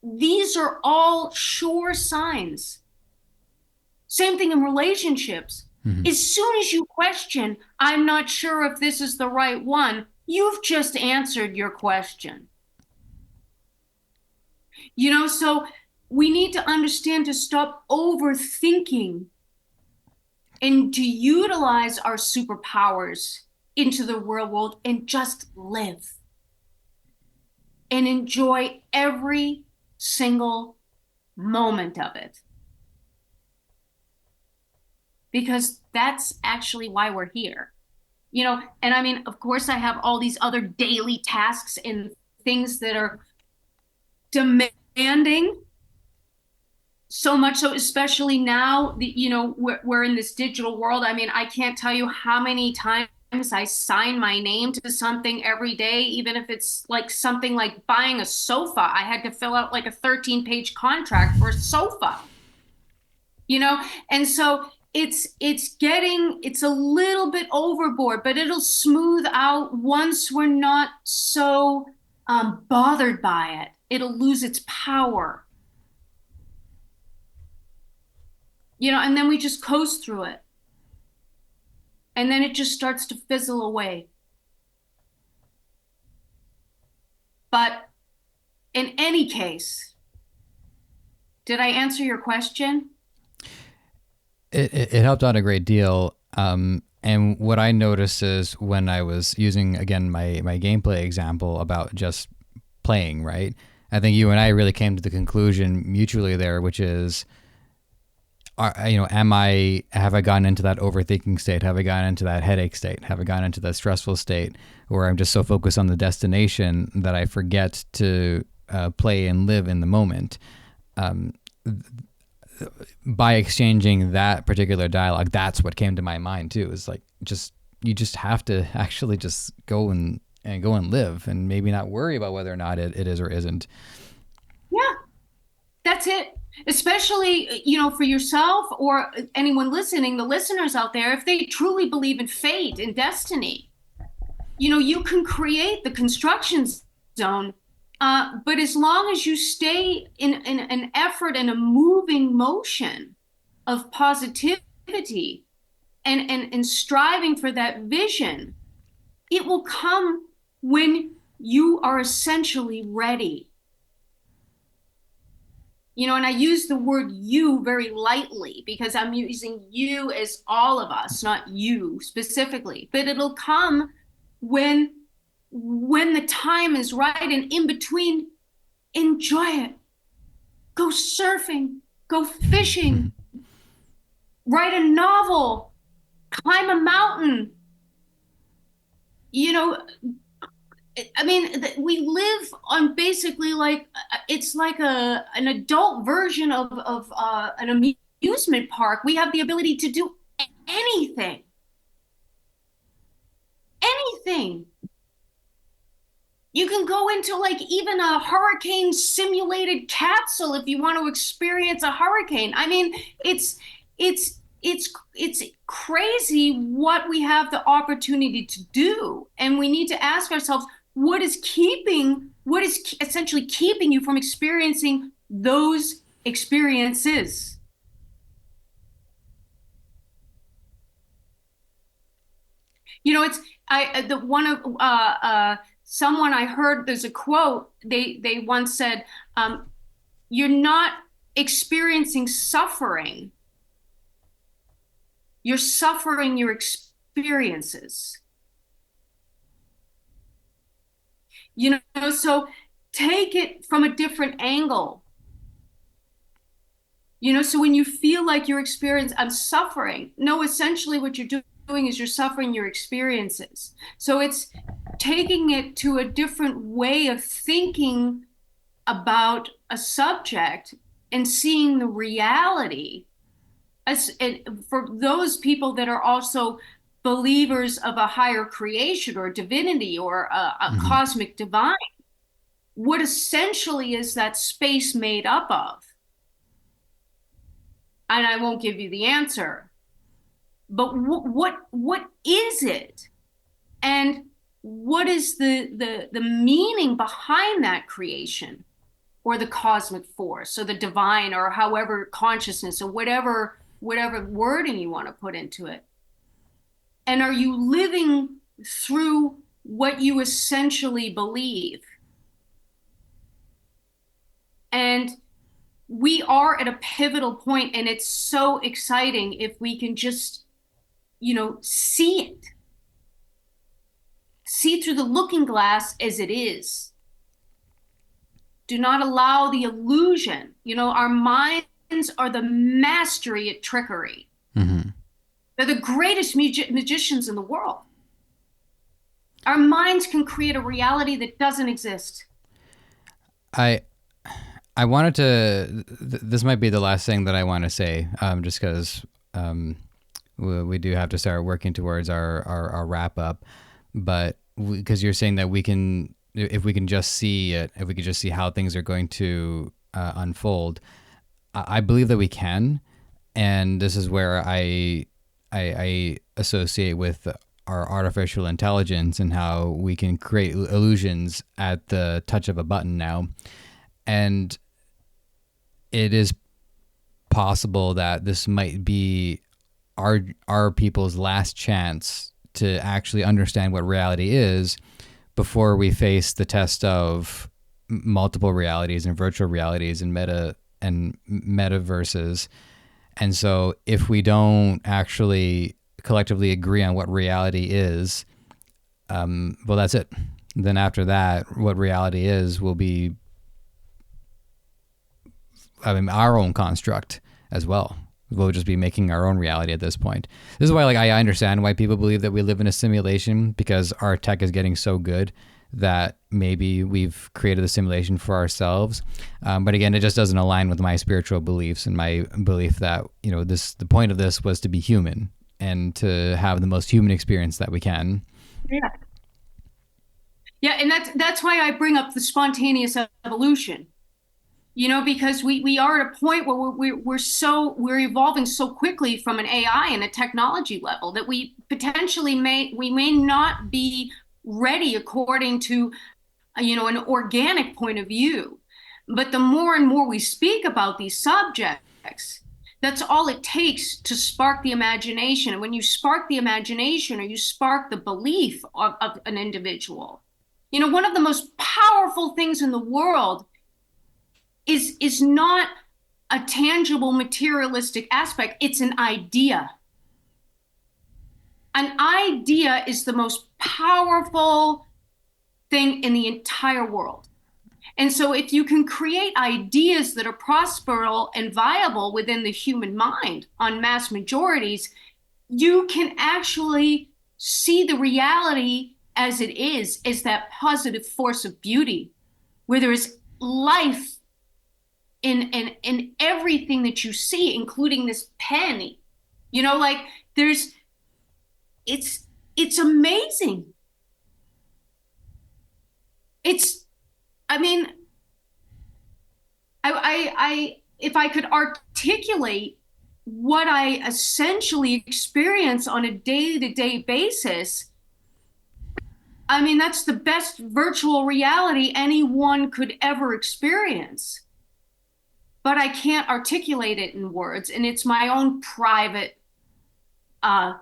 these are all sure signs. Same thing in relationships. Hmm. As soon as you question, I'm not sure if this is the right one, you've just answered your question. So we need to understand to stop overthinking and to utilize our superpowers into the real world and just live and enjoy every single moment of it. Because that's actually why we're here. And I mean, of course, I have all these other daily tasks and things that are demanding so much so, especially now that we're in this digital world. I mean, I can't tell you how many times I sign my name to something every day, even if it's like something like buying a sofa. I had to fill out like a 13-page contract for a sofa, you know? And so it's a little bit overboard, but it'll smooth out once we're not so bothered by it. It'll lose its power. And then we just coast through it. And then it just starts to fizzle away. But in any case, did I answer your question? It helped out a great deal. And what I noticed is when I was using, again, my gameplay example about just playing, right? I think you and I really came to the conclusion mutually there, which is, have I gotten into that overthinking state? Have I gotten into that headache state? Have I gotten into that stressful state where I'm just so focused on the destination that I forget to play and live in the moment? By exchanging that particular dialogue, that's what came to my mind too. Is like, you just have to actually just go and go and live, and maybe not worry about whether or not it is or isn't. Yeah, that's it. Especially, for yourself or anyone listening, the listeners out there, if they truly believe in fate and destiny, you can create the construction zone. But as long as you stay in an effort and a moving motion of positivity and striving for that vision, it will come when you are essentially ready. And I use the word you very lightly because I'm using you as all of us, not you specifically. But it'll come when the time is right, and in between, enjoy it. Go surfing, go fishing, write a novel, climb a mountain. You know, I mean, we live on basically like it's like an adult version of an amusement park. We have the ability to do anything, anything. You can go into like even a hurricane simulated capsule if you want to experience a hurricane. I mean, it's crazy what we have the opportunity to do, and we need to ask ourselves what is essentially keeping you from experiencing those experiences. It's I the one of someone I heard, there's a quote, they once said, you're not experiencing suffering, you're suffering your experiences. So take it from a different angle. So when you feel like you're experiencing, I'm suffering, no, essentially what you're doing is you're suffering your experiences. So taking it to a different way of thinking about a subject and seeing the reality as for those people that are also believers of a higher creation or divinity or a Hmm. cosmic divine, what essentially is that space made up of? And I won't give you the answer, but what is it? And what is the meaning behind that creation or the cosmic force or the divine or however consciousness or whatever wording you want to put into it? And are you living through what you essentially believe? And we are at a pivotal point, and it's so exciting if we can just, see it, see through the looking glass as it is. Do not allow the illusion. Our minds are the mastery at trickery. Hmm. They're the greatest magicians in the world. Our minds can create a reality that doesn't exist. I I wanted to. This might be the last thing that I want to say, just because we do have to start working towards our wrap up. But because you're saying that we can, if we can just see it, if we can just see how things are going to unfold, I believe that we can, and this is where I associate with our artificial intelligence and how we can create illusions at the touch of a button now. And it is possible that this might be our people's last chance to actually understand what reality is before we face the test of multiple realities and virtual realities and metaverses. And so if we don't actually collectively agree on what reality is, well, that's it. Then after that, what reality is will be, our own construct as well. We'll just be making our own reality at this point. This is why, I understand why people believe that we live in a simulation, because our tech is getting so good that maybe we've created a simulation for ourselves. But again, it just doesn't align with my spiritual beliefs and my belief that, the point of this was to be human and to have the most human experience that we can. Yeah. Yeah, and that's why I bring up the spontaneous evolution. Because we are at a point where we're evolving so quickly from an AI and a technology level that we may not be ready according to an organic point of view. But the more and more we speak about these subjects, that's all it takes to spark the imagination. And when you spark the imagination or you spark the belief of an individual, one of the most powerful things in the world is not a tangible materialistic aspect. It's an idea. An idea is the most powerful thing in the entire world. And so if you can create ideas that are prosperous and viable within the human mind on mass majorities, you can actually see the reality as it is that positive force of beauty, where there is life in everything that you see, including this pen. Like there's it's amazing. It's I mean, I if I could articulate what I essentially experience on a day-to-day basis, that's the best virtual reality anyone could ever experience. But I can't articulate it in words, and it's my own private uh,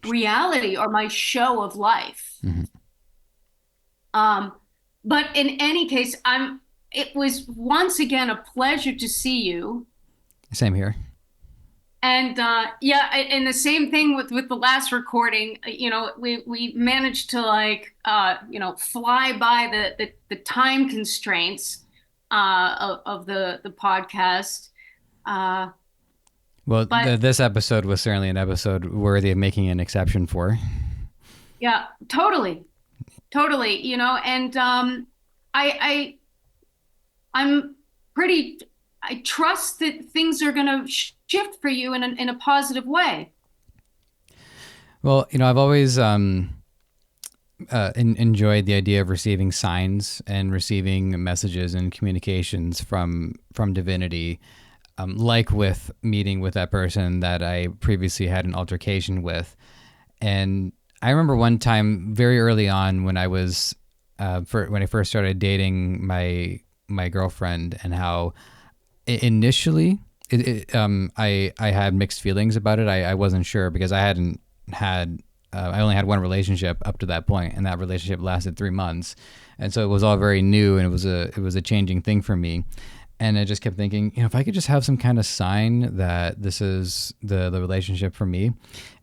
reality or my show of life. Mm-hmm. Um, but in any case, it was once again a pleasure to see you. Same here. And yeah, and the same thing with the last recording. We managed to fly by the time constraints of the podcast. Well, But this episode was certainly an episode worthy of making an exception for. yeah, totally. totally, and I I'm pretty, I trust that things are going to shift for you in a positive way. Well, I've always enjoyed the idea of receiving signs and receiving messages and communications from divinity, like with meeting with that person that I previously had an altercation with. And I remember one time very early on when I was when I first started dating my girlfriend, and how initially I had mixed feelings about it. I wasn't sure because I hadn't had I only had one relationship up to that point, and that relationship lasted 3 months, and so it was all very new, and it was a changing thing for me. And I just kept thinking, if I could just have some kind of sign that this is the relationship for me.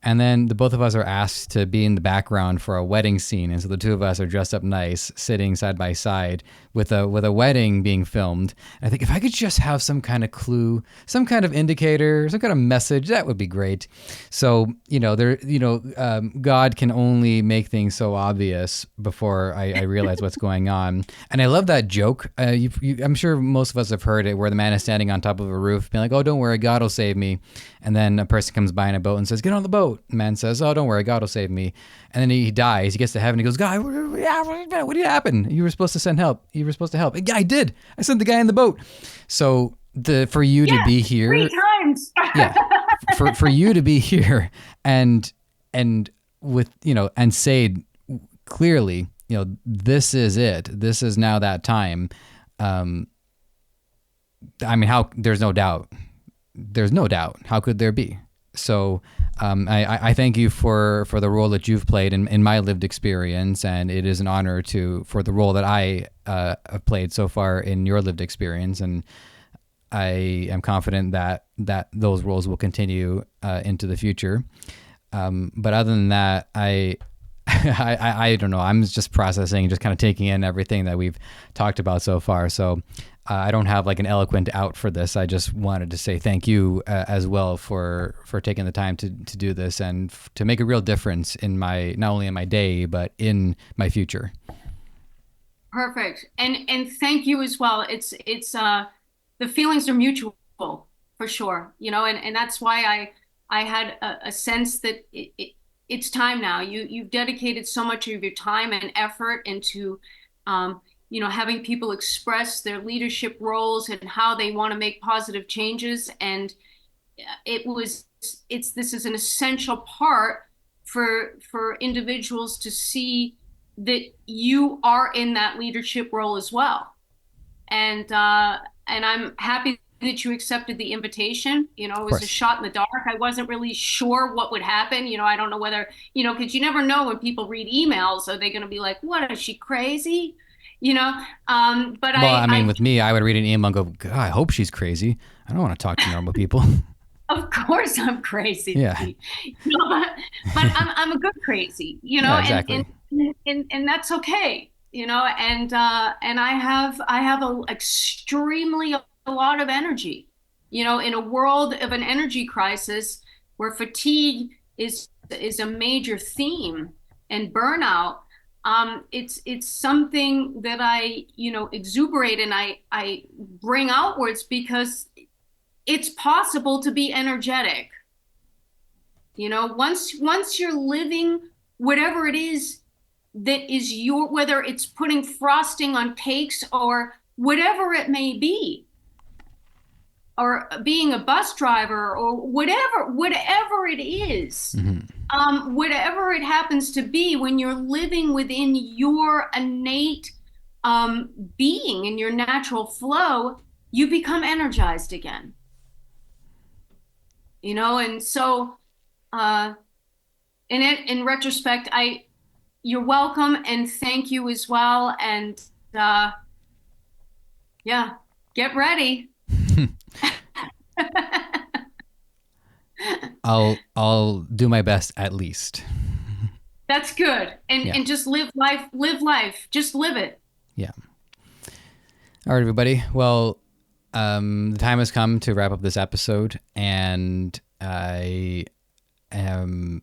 And then the both of us are asked to be in the background for a wedding scene. And so the two of us are dressed up nice, sitting side by side with a wedding being filmed. And I think if I could just have some kind of clue, some kind of indicator, some kind of message, that would be great. So, God can only make things so obvious before I realize what's going on. And I love that joke. I'm sure most of us have heard it, where the man is standing on top of a roof being like, "Oh, don't worry, God will save me." And then a person comes by in a boat and says, "Get on the boat." The man says, "Oh, don't worry, God will save me." And then he dies. He gets to heaven. He goes, "God, what did happen? You were supposed to send help. You were supposed to help." "Yeah, I did. I sent the guy in the boat." So for you to Yes, be here, 3 times. yeah, for you to be here and with and say clearly, this is it. This is now that time. I mean, how there's no doubt. There's no doubt. How could there be? So I thank you for the role that you've played in my lived experience, and it is an honor for the role that I have played so far in your lived experience, and I am confident that those roles will continue into the future. But other than that, I don't know. I'm just processing, just kind of taking in everything that we've talked about so far. So I don't have like an eloquent out for this. I just wanted to say thank you as well for taking the time to do this and to make a real difference in not only in my day, but in my future. Perfect. And thank you as well. It's the feelings are mutual for sure, and that's why I had a sense that it's time now. You've dedicated so much of your time and effort into having people express their leadership roles and how they want to make positive changes. And this is an essential part for individuals to see that you are in that leadership role as well. And I'm happy that you accepted the invitation. It Of was a course. shot in the dark. I wasn't really sure what would happen. I don't know whether, because you never know when people read emails, are they going to be like, what, is she crazy? But Well, I mean, I, with me, I would read an email and go, "God, I hope she's crazy. I don't want to talk to normal people." of course I'm crazy. Yeah. But I'm a good crazy, Yeah, and, exactly. and that's okay, and I have a extremely a lot of energy, in a world of an energy crisis where fatigue is a major theme, and burnout. It's something that I, exuberate, and I bring outwards because it's possible to be energetic. Once you're living whatever it is that is whether it's putting frosting on cakes or whatever it may be, or being a bus driver or whatever it is, Hmm. whatever it happens to be, when you're living within your innate being and your natural flow, you become energized again. And so uh, in retrospect, you're welcome, and thank you as well. And yeah, get ready. I'll do my best at least. That's good. And Yeah. and just live life. Just live it. Yeah. All right, everybody. Well, the time has come to wrap up this episode, and I am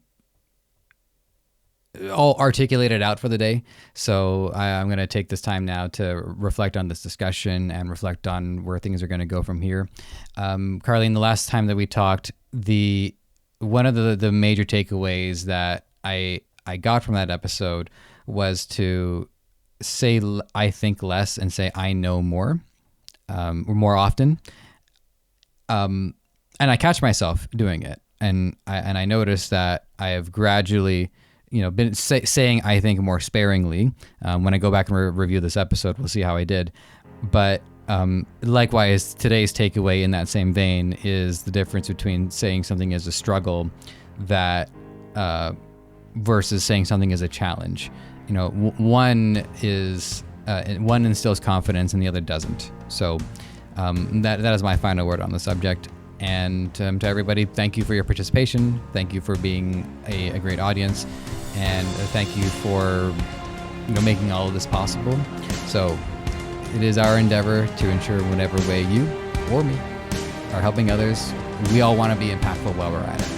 all articulated out for the day. So I'm going to take this time now to reflect on this discussion and reflect on where things are going to go from here. Carlene, the last time that we talked, one of the major takeaways that I got from that episode was to say I think less and say I know more, more often. And I catch myself doing it, and I notice that I have gradually, been saying I think more sparingly. When I go back and review this episode, we'll see how I did. But likewise, today's takeaway in that same vein is the difference between saying something as a struggle that versus saying something as a challenge. One instills confidence and the other doesn't. So that is my final word on the subject. And to everybody, thank you for your participation. Thank you for being a great audience, and thank you for making all of this possible. So it is our endeavor to ensure in whatever way you or me are helping others, we all want to be impactful while we're at it.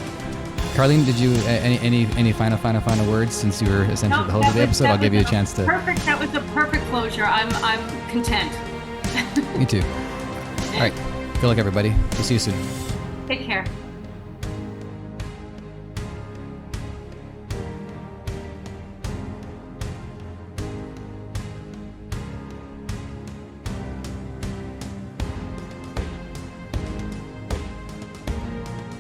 Carlene, did you any final words, since you were essentially the host of the episode? I'll give you a chance to. Perfect. That was a perfect closure. I'm content. Me too. All right. Good luck, everybody. We'll see you soon. Take care.